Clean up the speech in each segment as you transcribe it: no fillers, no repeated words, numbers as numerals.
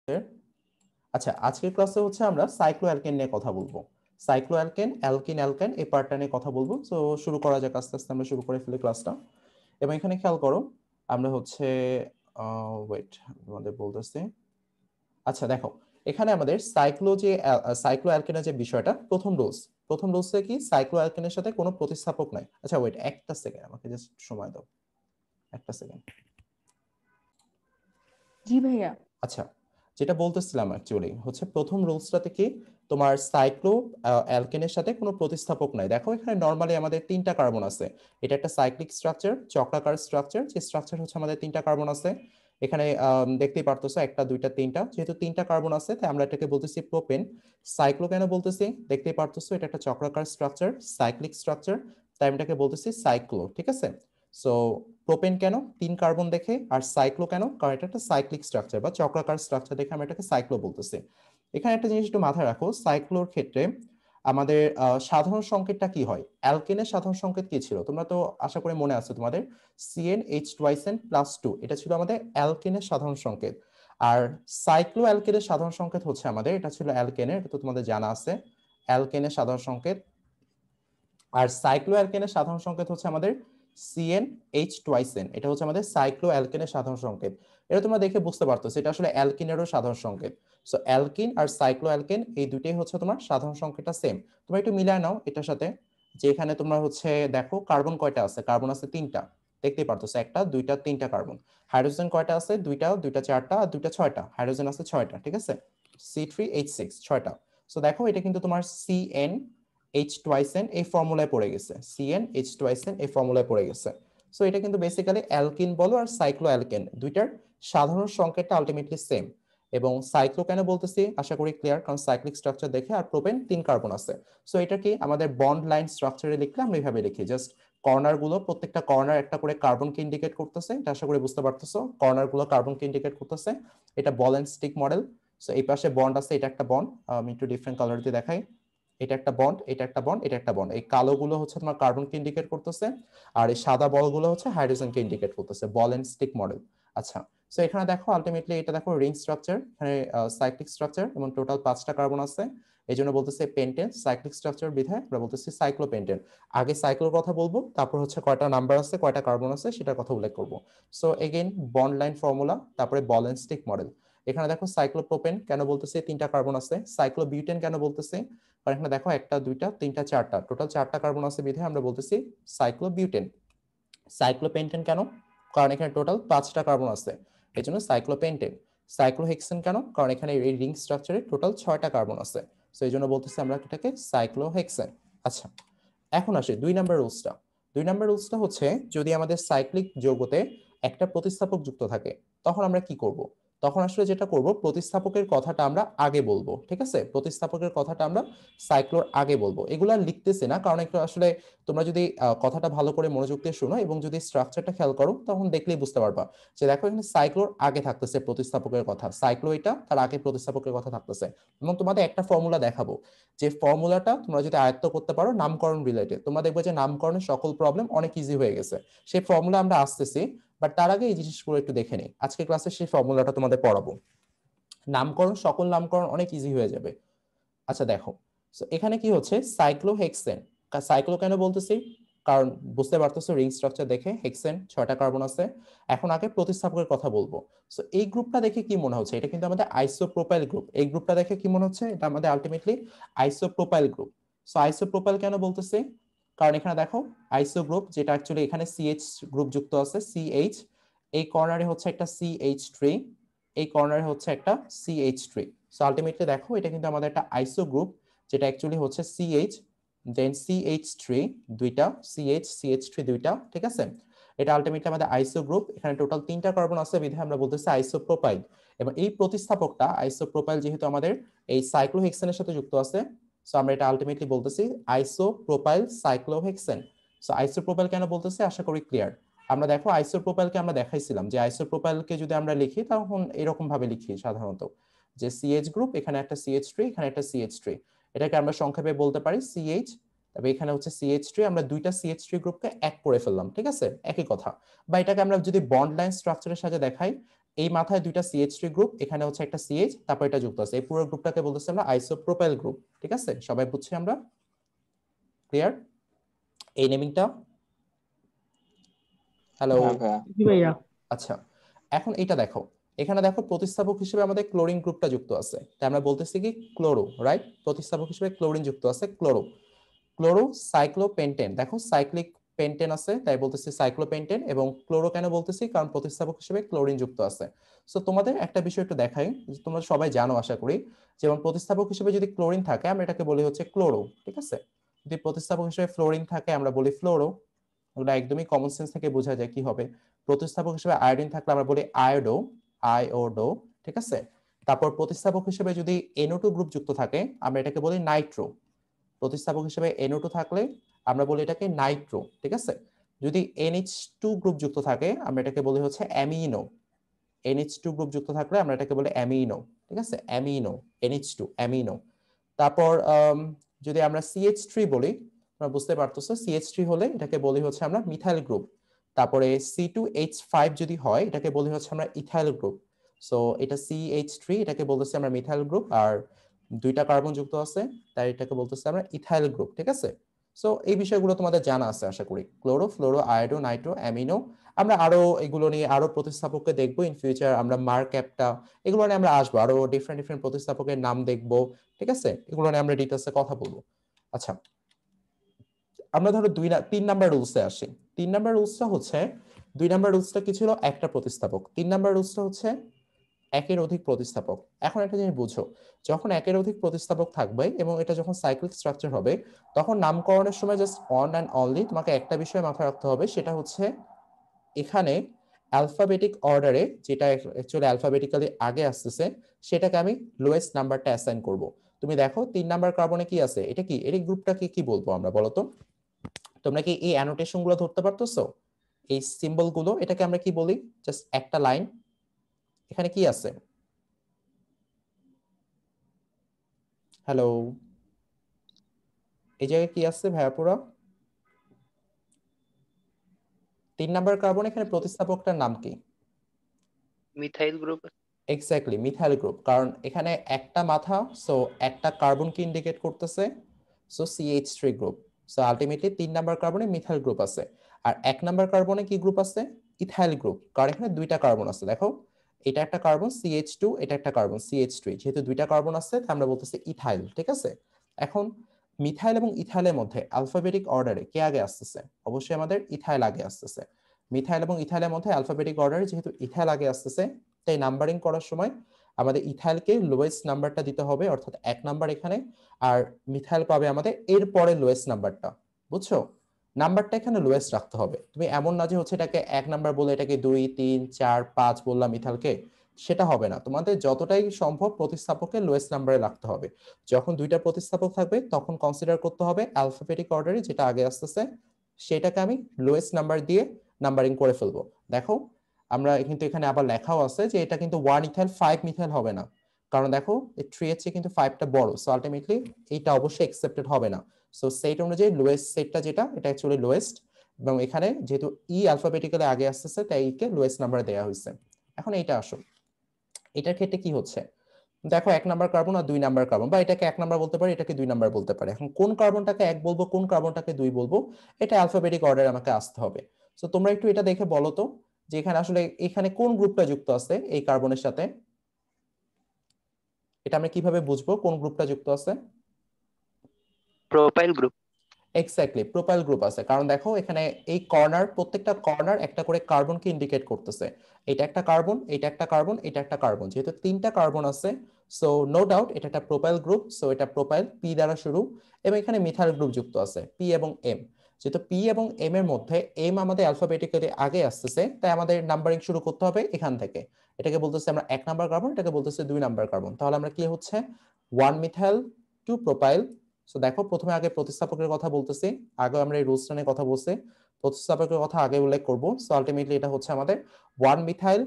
আচ্ছা, আজকের ক্লাসে হচ্ছে আমরা সাইক্লোঅ্যালকেন নিয়ে কথা বলবো। সাইক্লোঅ্যালকেন, অ্যালকিন, অ্যালকেন এই পার্টটা নিয়ে কথা বলবো। তো শুরু করা যাক, আস্তে আস্তে আমরা শুরু করে ফেলি ক্লাসটা। এবং এখানে খেয়াল করো, আমরা হচ্ছে ওয়েট আমাদের বলতেছি। আচ্ছা দেখো, এখানে আমাদের সাইক্লোঅ্যালকেনের যে বিষয়টা, প্রথম রুলসে কি সাইক্লোঅ্যালকেনের সাথে কোনো প্রতিস্থাপক নাই। আচ্ছা ওয়েট, একটা সেকেন্ড, আমাকে জাস্ট সময় দাও, একটা সেকেন্ড। জি ভাইয়া। আচ্ছা, যেটা বলতেছিলাম অ্যাকচুয়ালি হচ্ছে প্রথম রুলসটাতে কি তোমার সাইক্লো অ্যালকেনের সাথে কোনো প্রতিস্থাপক নাই। দেখো এখানে নর্মালি আমাদের তিনটা কার্বন আছে। এটা একটা সাইক্লিক স্ট্রাকচার, চক্রাকার স্ট্রাকচার, যে স্ট্রাকচার হচ্ছে আমাদের তিনটা কার্বন আছে। এখানে দেখতেই পারতেছো একটা দুইটা তিনটা, যেহেতু তিনটা কার্বন আছে তাই আমরা এটাকে বলতেছি প্রোপেন। সাইক্লো কেন বলতেছি, দেখতেই পারতেছো এটা একটা চক্রাকার স্ট্রাকচার, সাইক্লিক স্ট্রাকচার, তাই আমি এটাকে বলতেছি সাইক্লো। ঠিক আছে, সো প্রোপেন কেন, তিন কার্বন দেখে, আর সাইক্লো কেন, কারণ এটা একটা সাইক্লিক স্ট্রাকচার বা চক্রাকার স্ট্রাকচার দেখে আমরা এটাকে সাইক্লো বলতেছি। এখানে একটা জিনিস একটু মাথায় রাখো, সাইক্লোর ক্ষেত্রে আমাদের সাধারণ সংকেতটা কি হয়। অ্যালকেনের সাধারণ সংকেত কি ছিল, তোমরা তো আশা করি মনে আছে তোমাদের, CnH2n+2, এটা ছিল আমাদের অ্যালকেনের সাধারণ সংকেত। আর সাইক্লো অ্যালকেনের সাধারণ সংকেত হচ্ছে আমাদের, এটা ছিল অ্যালকেনের, এটা তো তোমাদের জানা আছে, অ্যালকেনের সাধারণ সংকেত। আর সাইক্লো অ্যালকেনের সাধারণ সংকেত হচ্ছে আমাদের CnH2n, এটা হচ্ছে আমাদের সাইক্লো অ্যালকেনের সাধারণ সংকেত। এটা তোমরা দেখে বুঝতে পারতো এটা আসলে অ্যালকিনেরও সাধারণ সংকেত। সো অ্যালকিন আর সাইক্লো অ্যালকেন এই দুটোই হচ্ছে তোমার সাধারণ সংকেতটা সেম। তোমরা একটু মিলায় নাও এটার সাথে, যে এখানে তোমরা হচ্ছে দেখো কার্বন কয়টা আছে, কার্বন আছে তিনটা, দেখতেই পারতো একটা দুইটা তিনটা কার্বন। হাইড্রোজেন কয়টা আছে, দুইটা, দুইটা চারটা, আর দুইটা ছয়টা, হাইড্রোজেন আছে ছয়টা। ঠিক আছে, C3H6 ছয়টা। সো দেখো এটা কিন্তু তোমার CnH2n এই ফর্মুলায় পড়ে গেছে, CnH2n এই ফর্মুলায় পড়ে গেছে। সো এটা কিন্তু বেসিক্যালি অ্যালকিন বলো আর সাইক্লো অ্যালকেন দুইটার সাধারণ সংকেতটা আলটিমেটলি সেম। এবং সাইক্লো কেন বলতেছি আশা করি ক্লিয়ার, কারণ সাইক্লিক স্ট্রাকচার দেখে, আর প্রোপেন তিন কার্বন আছে। সো এটা কি আমাদের বন্ড লাইন স্ট্রাকচারে লিখলে আমরা এইভাবে লিখি, জাস্ট কর্নার গুলো, প্রত্যেকটা কর্নার একটা করে কার্বনকে ইন্ডিকেট করতেছে, এটা আশা করি বুঝতে পারতেছো, কর্নার গুলো কার্বনকে ইন্ডিকেট করতেছে। এটা বল এন্ড স্টিক মডেল। সো এই পাশে বন্ড আছে, এটা একটা বন্ড, আমি একটু ডিফারেন্ট কালার দিয়ে দেখাই। এটা একটা বন্ড, এটা একটা বন্ড, এটা একটা বন্ড। এই কালো গুলো হচ্ছে তোমার কার্বনকে ইন্ডিকেট করতেছে, আর এই সাদা বলগুলো হচ্ছে হাইড্রোজেনকে ইন্ডিকেট করতেছে, বল এন্ড স্টিক মডেল। আচ্ছা, সো এখানে দেখো আলটিমেটলি এটা দেখো রিং স্ট্রাকচার, এখানে সাইক্লিক স্ট্রাকচার এবং টোটাল 5টা কার্বন আছে, এই জন্য বলতেছে পেন্টেন। সাইক্লিক স্ট্রাকচার বিধায় আমরা বলতেছি সাইক্লোপেন্টেন। আগে সাইক্লোর কথা বলবো, তারপর হচ্ছে কয়টা নাম্বার আছে, কয়টা কার্বন আছে সেটার কথা উল্লেখ করবো। So again bond line formula, তারপরে বল এন্ড স্টিক মডেল। এখানে দেখো সাইক্লোপ্রোপেন কেন বলতেছে, তিনটা কার্বন আছে। সাইক্লোবিউটেন কেন বলতেছে, কারণ এখানে দেখো একটা দুইটা তিনটা চারটা, টোটাল চারটা কার্বন আছে বিধায় আমরা বলতেছি সাইক্লোবিউটেন। সাইক্লোপেন্টেন কেন, কারণ এখানে টোটাল 5টা কার্বন আছে, এই জন্য সাইক্লোপেন্টেন। সাইক্লোহেক্সেন কেন, কারণ এখানে এই রিং স্ট্রাকচারে টোটাল 6টা কার্বন আছে, সো এই জন্য বলতেছি আমরা এটাকে সাইক্লোহেক্সেন। আচ্ছা, এখন আসে 2 নম্বর রুলসটা। 2 নম্বর রুলসটা হচ্ছে যদি আমাদের সাইক্লিক যৌগতে একটা প্রতিস্থাপক যুক্ত থাকে, তখন আমরা কি করব। তখন আসলে যেটা করব, প্রতিস্থাপকের কথাটা আমরা আগে বলবো। ঠিক আছে, প্রতিস্থাপকের কথাটা আমরা সাইক্লোর আগে বলবো। এগুলা লিখতেছি না, কারণ একটু আসলে তোমরা যদি কথাটা ভালো করে মনোযোগ দিয়ে শোনো এবং যদি স্ট্রাকচারটা খেয়াল করো, তখন দেখলেই বুঝতে পারবা যে দেখো এখানে সাইক্লোর আগে থাকতেছে প্রতিস্থাপকের কথা, সাইক্লো এটা তার আগে প্রতিস্থাপকের কথা থাকতেছে। এবং তোমাদের একটা ফর্মুলা দেখাবো, যে ফর্মুলাটা তোমরা যদি আয়ত্ত করতে পারো নামকরণ রিলেটেড, তোমরা দেখবে যে নামকরণের সকল প্রবলেম অনেক ইজি হয়ে গেছে। সেই ফর্মুলা আমরা আসতেছি, বাট তার আগে এই জিনিসগুলো একটু দেখে নিই। আজকে ক্লাসে সেই ফর্মুলাটা তোমাদের পড়াবো। নামকরণ, সকল নামকরণ অনেক ইজি হয়ে যাবে। আচ্ছা দেখো, এখানে কি হচ্ছে সাইক্লোহেক্সেন। সাইক্লো কেন বলতেছি, কারণ বুঝতে পারতেছো রিং স্ট্রাকচার দেখে হেক্সেন 6টা কার্বন আছে। এখন আগে প্রতিস্থাপকের কথা বলবো। সো এই গ্রুপটা দেখে কি মনে হচ্ছে, এটা কিন্তু আমাদের আইসোপ্রোপাইল গ্রুপ। এই গ্রুপটা দেখে কি মনে হচ্ছে, এটা আমাদের ultimately isopropyl group. So isopropyl কেন বলতেছি, কারণ এখানে দেখো আইসো গ্রুপ, যেটা অ্যাকচুয়ালি এখানে সিএইচ গ্রুপ যুক্ত আছে, সিএইচ, এই কর্নারে হচ্ছে একটা CH3, এই কর্নারে হচ্ছে একটা CH3। সো আলটিমেটলি দেখো এটা কিন্তু আমাদের একটা আইসো গ্রুপ, যেটা অ্যাকচুয়ালি হচ্ছে CH দেন CH3 দুইটা, CH CH3 দুইটা। ঠিক আছে, এটা আলটিমেটলি আমাদের আইসো গ্রুপ। এখানে টোটাল 3টা কার্বন আছে বিধায় আমরা বলতেছি আইসোপ্রোপাইল। এবং এই প্রতিস্থাপকটা আইসোপ্রোপাইল যেহেতু আমাদের এই সাইক্লোহেক্সেনের সাথে যুক্ত আছে, সো আমরা এটা আলটিমেটলি বলতেছি আইসোপ্রোপাইল সাইক্লোহেক্সেন। সো আইসোপ্রোপাইল কেন বলতেছি আশা করি ক্লিয়ার। আমরা দেখো আইসোপ্রোপাইলকে আমরা দেখাইছিলাম যে আইসোপ্রোপাইলকে যদি আমরা লিখি তখন এরকম ভাবে লিখি সাধারণত, যে CH গ্রুপ, এখানে একটা CH3, এখানে একটা CH3, এটাকে আমরা সংক্ষেপে বলতে পারি CH। তবে এখানে হচ্ছে CH3, আমরা দুইটা CH3 গ্রুপকে এক করে ফেললাম। ঠিক আছে, একই কথা। বা এটাকে আমরা যদি বন্ড লাইন স্ট্রাকচারের সাথে দেখাই, এই মাথায় দুইটা CH3 গ্রুপ, এখানে হচ্ছে একটা CH, তারপর এটা যুক্ত আছে। এই পুরো গ্রুপটাকে বলতেছি আমরা আইসোপ্রোপাইল গ্রুপ। ঠিক আছে, সবাই বুঝছি আমরা? ক্লিয়ার এই নেমিংটা? হ্যালো? জি ভাইয়া। আচ্ছা, এখন এটা দেখো, এখানে দেখো প্রতিস্থাপক হিসেবে আমাদের ক্লোরিন গ্রুপটা যুক্ত আছে, তাই আমরা বলতেছি কি ক্লোরো, রাইট? প্রতিস্থাপক হিসেবে ক্লোরিন যুক্ত আছে, ক্লোরো। ক্লোরো সাইক্লোপেন্টেন, দেখো সাইক্লিক পেন্টেন আছে তাই বলতেছি সাইক্লোপেন্টেন, এবং ক্লোরো কেন বলতেছি কারণ প্রতিস্থাপক হিসেবে ক্লোরিন যুক্ত আছে। সো তোমাদের একটা বিষয় একটু দেখাই, তোমরা সবাই জানো আশা করি, যেমন প্রতিস্থাপক হিসেবে যদি ক্লোরিন থাকে আমরা এটাকে বলি হচ্ছে ক্লোরো, ঠিক আছে? যদি প্রতিস্থাপক হিসেবে ফ্লোরিন থাকে আমরা বলি ফ্লোরো। ওটা একদমই কমন সেন্স থেকে বোঝা যায় কি হবে। প্রতিস্থাপক হিসেবে আয়োডিন থাকলে আমরা বলি আয়োডো, আইওডো, ঠিক আছে? তারপর প্রতিস্থাপক হিসেবে যদি NO2 গ্রুপ যুক্ত থাকে আমরা এটাকে বলি নাইট্রো। প্রতিস্থাপক হিসেবে NO2 থাকলে আমরা বলি এটাকে নাইট্রো, ঠিক আছে? যদি NH2 গ্রুপ যুক্ত থাকে আমরা এটাকে বলি হচ্ছে অ্যামিনো। NH2 গ্রুপ যুক্ত থাকলে আমরা এটাকে বলি অ্যামিনো, ঠিক আছে? Amino, NH2 amino. তারপর যদি আমরা CH3 বলি, আমরা বুঝতে পারতেছো CH3 হলে এটাকে বলি হচ্ছে আমরা মিথাইল গ্রুপ। তারপরে C2H5 যদি হয় এটাকে বলি হচ্ছে আমরা ইথাইল গ্রুপ। সো এটা CH3, এটাকে বলতেছি আমরা মিথাইল গ্রুপ, আর দুইটা কার্বন যুক্ত আছে তাই এটাকে বলতেছি আমরা ইথাইল গ্রুপ, ঠিক আছে? সো এই বিষয়গুলো তোমাদের জানা আছে আশা করি, chloro, fluoro, iodo, Nitro, amino. আমরা আরো এগুলো নিয়ে আরো প্রতিস্থাপককে দেখবো ইন ফিউচার, আমরা মার্কঅ্যাপটা এগুলো নিয়ে আমরা আসবো, আরো ডিফারেন্ট ডিফারেন্ট প্রতিস্থাপকের নাম দেখবো, ঠিক আছে? এগুলো নিয়ে আমরা ডিটেলসে কথা বলবো। আচ্ছা, আমরা ধরো 3 নাম্বার রুলসে আসি। 3 নাম্বার রুলসটা হচ্ছে, 2 নাম্বার রুলসটা কি ছিল? একটা প্রতিস্থাপক। 3 নাম্বার রুলসটা হচ্ছে একের অধিক প্রতিস্থাপক। এখন একটা জিনিস বুঝো, যখন একের অধিক প্রতিস্থাপক থাকবে এবং এটা যখন সাইক্লিক স্ট্রাকচার হবে, তখন নামকরণের সময় জাস্ট অন অ্যান্ড অনলি তোমাকে একটা বিষয় মাথায় রাখতে হবে, সেটা হচ্ছে এখানে অ্যালফাবেটিক অর্ডারে, যেটা অ্যাকচুয়ালি অ্যালফাবেটিক্যালি আগে আসতেছে, সেটাকে আমি লোয়েস্ট নাম্বারটা অ্যাসাইন করব। তুমি দেখো 3 নাম্বার কার্বনে কি আছে, এটা কি, এর গ্রুপটাকে কি বলবো আমরা বলো তো? তোমরা কি এই অ্যানোটেশন গুলো ধরতে পারতেছো? এই সিম্বল গুলো, এটাকে আমরা কি বলি? জাস্ট একটা লাইন, এখানে কি আছে? হ্যালো, এই জায়গায় কি আছে ভাইয়াপুরা? 3 নাম্বার কার্বন, এখানে প্রতিস্থাপকটার নাম কি? Methyl group. Exactly, methyl group, কারণ এখানে একটা মাথা, সো একটা কার্বনকে ইন্ডিকেট করতেছে, so CH3 group. So ultimately 3 number কার্বনে মিথাইল গ্রুপ আছে। আর 1 নাম্বার কার্বনে কি গ্রুপ আছে? ইথাইল গ্রুপ, কারণ এখানে দুইটা কার্বন আছে। দেখো এটা একটা কার্বন CH2, এটা একটা কার্বন CH3, যেহেতু দুইটা কার্বন আছে তাই আমরা বলতেছি ইথাইল, ঠিক আছে? এখন মিথাইল এবং ইথাইলের মধ্যে অ্যালফাবেটিক অর্ডারে কে আগে আসতেছে? অবশ্যই আমাদের ইথাইল আগে আসতেছে। মিথাইল এবং ইথাইলের মধ্যে অ্যালফাবেটিক অর্ডারে যেহেতু ইথাইল আগে আসতেছে, তাই নাম্বারিং করার সময় আমাদের ইথাইলকে লোয়েস্ট নাম্বারটা দিতে হবে, অর্থাৎ 1 নাম্বার এখানে, আর মিথাইল পাবে আমাদের এর পরে লোয়েস্ট নাম্বারটা। বুঝছো? নাম্বারটা এখানে লোয়েস্ট রাখতে হবে। তুমি এমন না যে হচ্ছে এটাকে 1 নাম্বার বলে এটাকে 2, 3, 4, 5 বললাম মিথাইলকে, সেটা হবে না। তোমাদের যতটাই সম্ভব প্রতিস্থাপকে লোয়েস্ট নাম্বারে রাখতে হবে। যখন দুইটা প্রতিস্থাপক থাকবে তখন কনসিডার করতে হবে অ্যালফাবেটিক অর্ডারে যেটা আগে আসতেছে সেটাকে আমি লোয়েস্ট নাম্বার দিয়ে নাম্বারিং করে ফেলবো। দেখো আমরা কিন্তু এখানে আবার লেখাও আছে যে এটা কিন্তু 1 ইথাইল 5 মিথাইল হবে না, কারণ দেখো 3 এর চেয়ে কিন্তু 5টা বড়, সো আলটিমেটলি এইটা অবশ্যই অ্যাকসেপ্টেড হবে না। সো সেট অনুযায়ী লোয়েস্ট সেটটা যেটা, এটা অ্যাকচুয়ালি লোয়েস্ট, এবং এখানে যেহেতু ই অ্যালফাবেটিক্যালি আগে আসতেছে তাই একে লোয়েস্ট নাম্বার দেওয়া হয়েছে। এখন এইটা আসো, এটার ক্ষেত্রে কি হচ্ছে? দেখো 1 নাম্বার কার্বন আর 2 নাম্বার কার্বন, বা এটাকে 1 নাম্বার বলতে পারে, এটাকে 2 নাম্বার বলতে পারে। এখন কোন কার্বনটাকে 1 বলবো, কোন কার্বনটাকে 2 বলবো, এটা অ্যালফাবেটিক অর্ডারে আমাকে আসতে হবে। সো তোমরা একটু এটা দেখে বলো তো যে এখানে আসলে এখানে কোন গ্রুপটা যুক্ত আছে এই কার্বনের সাথে? এটা আমরা কিভাবে বুঝবো কোন গ্রুপটা যুক্ত আছে? Propyl group. Exactly, propyl group আছে, কারণ দেখো এখানে এই কর্নার, প্রত্যেকটা কর্নার একটা করে কার্বনকে ইন্ডিকেট করতেছে। এটা একটা কার্বন, এটা একটা কার্বন, এটা একটা কার্বন, যেহেতু 3টা কার্বন আছে, সো নো ডাউট এটা একটা প্রোপাইল গ্রুপ। সো এটা প্রোপাইল, পি দ্বারা শুরু, এবং এখানে মিথাইল গ্রুপ যুক্ত আছে পি এবং এম। যেহেতু পি এবং এম এর মধ্যে এম আমাদের অ্যালফাবেটিক্যালি আগে আসতেছে, তাই আমাদের নাম্বারিং শুরু করতে হবে এখান থেকে। এটাকে বলতেছে আমরা 1 নাম্বার কার্বন, এটাকে বলতেছে 2 নাম্বার কার্বন। তাহলে আমরা কি হচ্ছে 1 মিথাইল 2 প্রোপাইল। সো দেখো প্রথমে আগে প্রতিস্থাপকের কথা বলতেছি, আগে আমরা এই রুলসটা নিয়ে কথা বলছি, প্রতিস্থাপকের কথা আগে উল্লেখ করব। সো আলটিমেটলি এটা হচ্ছে আমাদের 1 মিথাইল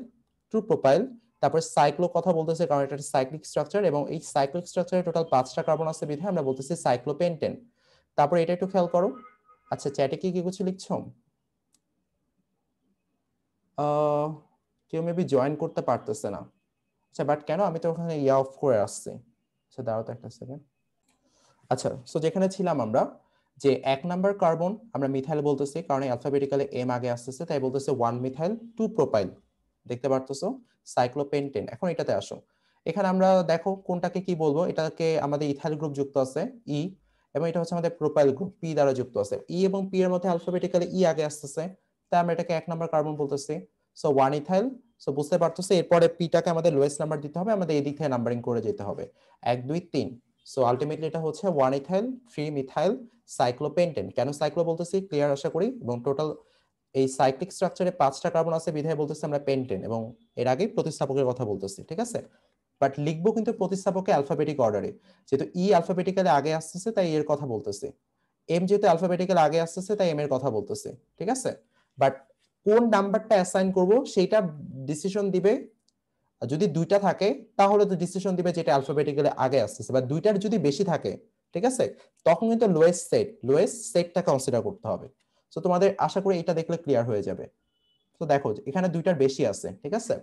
2 প্রোপাইল। তারপর সাইক্লো কথা বলতেছে কারণ এটা একটা সাইক্লিক স্ট্রাকচার, এবং এই সাইক্লিক স্ট্রাকচারে টোটাল 5টা কার্বন আছে বিধায় আমরা বলতেছি সাইক্লোপেন্টেন। তারপর এটা একটু খেয়াল করো। আচ্ছা চ্যাটে কি কি কিছু লিখছো? কেউ মেবি জয়েন করতে পারতেছে না। আচ্ছা বাট কেন, আমি তো ওখানে ইয়া অফ করে আসছি। আচ্ছা দাঁড়াও তো একটা সেকেন্ড। আচ্ছা সো যেখানে ছিলাম আমরা, যে 1 নাম্বার কার্বন আমরা মিথাইল বলতেছি, কারণ অ্যালফাবেটিক্যালি এম আগে আসতেছে, তাই বলতেছে 1 মিথাইল 2 প্রোপাইল। দেখতে পারতেছো সাইক্লোপেন্টেন। এখন এটাতে আসো, এখানে আমরা দেখো কোনটাকে কি বলবো, এটাকে আমাদের ইথাইল গ্রুপ যুক্ত আছে ই, এবং এটা হচ্ছে আমাদের প্রোপাইল গ্রুপ পি দ্বারা যুক্ত আছে। ই এবং পি এর মধ্যে অ্যালফাবেটিক্যালি ই আগে আসতেছে, তাই আমরা এটাকে 1 নাম্বার কার্বন বলতেছি। So 1 ethyl. সো বুঝতে পারতেছো এরপরে পিটাকে আমাদের লোয়েস্ট নাম্বার দিতে হবে, আমাদের এদিক থেকে নাম্বারিং করে যেতে হবে 1 2 3। সো আলটিমেটলি এটা হচ্ছে 1 ইথাইল 3 মিথাইল সাইক্লোপেন্টেন। কেন সাইক্লো বলতেছি ক্লিয়ার আশা করি, এবং টোটাল এই সাইক্লিক স্ট্রাকচারে 5টা কার্বন আছে বিধায় বলতেছি আমরা পেন্টেন, এবং এর আগে প্রতিস্থাপকের কথা বলতেছি, ঠিক আছে। বাট লিখবো কিন্তু প্রতিস্থাপকে অ্যালফাবেটিক অর্ডারে, যেহেতু ই অ্যালফাবেটিক্যালি আগে আসতেছে তাই এর কথা বলতেছি, এম যেহেতু অ্যালফাবেটিক্যালি আগে আসতেছে তাই এম এর কথা বলতেছি, ঠিক আছে। বাট কোন নাম্বারটা অ্যাসাইন করব সেইটা ডিসিশন দিবে, যদি দুইটা থাকে তাহলে তো ডিসিশন দিবে যেটা অ্যালফাবেটিক্যালি আগে আসতেছে, বা দুইটার যদি বেশি থাকে, ঠিক আছে, তখন কিন্তু লোয়েস্ট সেটটা কনসিডার করতে হবে। সো তোমাদের আশা করি এটা দেখলে ক্লিয়ার হয়ে যাবে। তো দেখো এখানে দুইটার বেশি আছে, ঠিক আছে,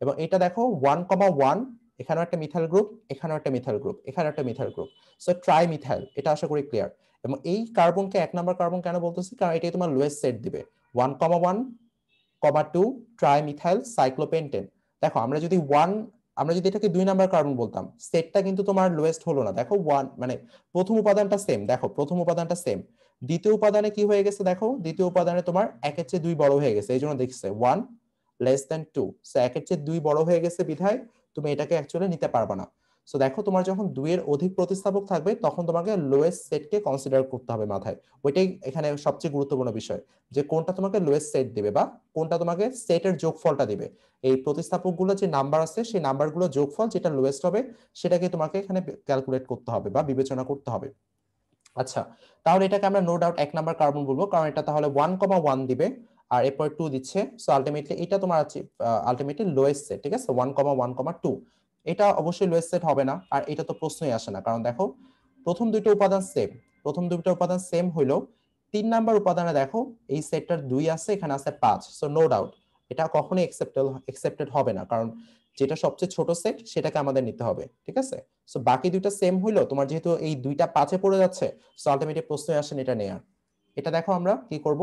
এবং এটা দেখো 1,1, এখানেও একটা মিথাইল গ্রুপ, এখানেও একটা মিথাইল গ্রুপ, এখানে একটা methyl group, so try methyl, এটা আশা করি ক্লিয়ার। এবং এই কার্বনকে 1 নাম্বার কার্বন কেন বলতেছি, কারণ এটাই তোমার লোয়েস্ট সেট দিবে। 1,1,2 ট্রাই মিথাইল সাইক্লোপেন্টেন। দেখো আমরা যদি এটাকে 2 নাম্বার কার্বন বলতাম, সেটটা কিন্তু তোমার লোয়েস্ট হলো না। দেখো 1 মানে প্রথম উপাদানটা সেম, দেখো প্রথম উপাদানটা সেম, দ্বিতীয় উপাদানে কি হয়ে গেছে, দেখো দ্বিতীয় উপাদানে তোমার 1 এর চেয়ে 2 বড় হয়ে গেছে, এই জন্য দেখছে 1 লেস দেন 2। সো 1 এর চেয়ে 2 বড় হয়ে গেছে বিধায় তুমি এটাকে অ্যাকচুয়ালি নিতে পারবে না। সো দেখো তোমার যখন 2 এর অধিক প্রতিস্থাপক থাকবে তখন তোমাকে লোয়েস্ট সেটকে কনসিডার করতে হবে মাথায়। ওইটাই এখানে সবচেয়ে গুরুত্বপূর্ণ বিষয়, যে কোনটা তোমাকে লোয়েস্ট সেট দিবে বা কোনটা তোমাকে সেটের যোগফলটা দিবে। এই প্রতিস্থাপকগুলো যে নাম্বার আছে সেই নাম্বারগুলো যোগফল যেটা লোয়েস্ট হবে সেটাকে তোমাকে এখানে ক্যালকুলেট করতে হবে বা বিবেচনা করতে হবে। আচ্ছা তাহলে এটাকে আমরা নো ডাউট 1 নাম্বার কার্বন বলবো, কারণ এটা তাহলে 1,1 দিবে আর এরপর 2 দিচ্ছে। সো আলটিমেটলি এটা তোমার আছে আলটিমেটলি লোয়েস্ট সেট, ঠিক আছে, 1,1,2। এটা অবশ্যই লোয়েস্ট সেট হবে না, আর এটা তো প্রশ্নই আসে না, কারণ দেখো প্রথম দুটো উপাদান সেম হইলো 3 নাম্বার উপাদানে দেখো এই সেটটার 2 আছে, এখানে আছে 5। সো নো ডাউট এটা কখনোই একসেপ্টেড হবে না, কারণ যেটা সবচেয়ে ছোট সেট সেটাকে আমাদের নিতে হবে, ঠিক আছে। সো বাকি দুইটা সেম হইলো, তোমার যেহেতু এই দুইটা 5-এ পড়ে যাচ্ছে, সো আলটিমেটলি প্রশ্নই আসেন এটা নেয়ার। এটা দেখো আমরা কি করব,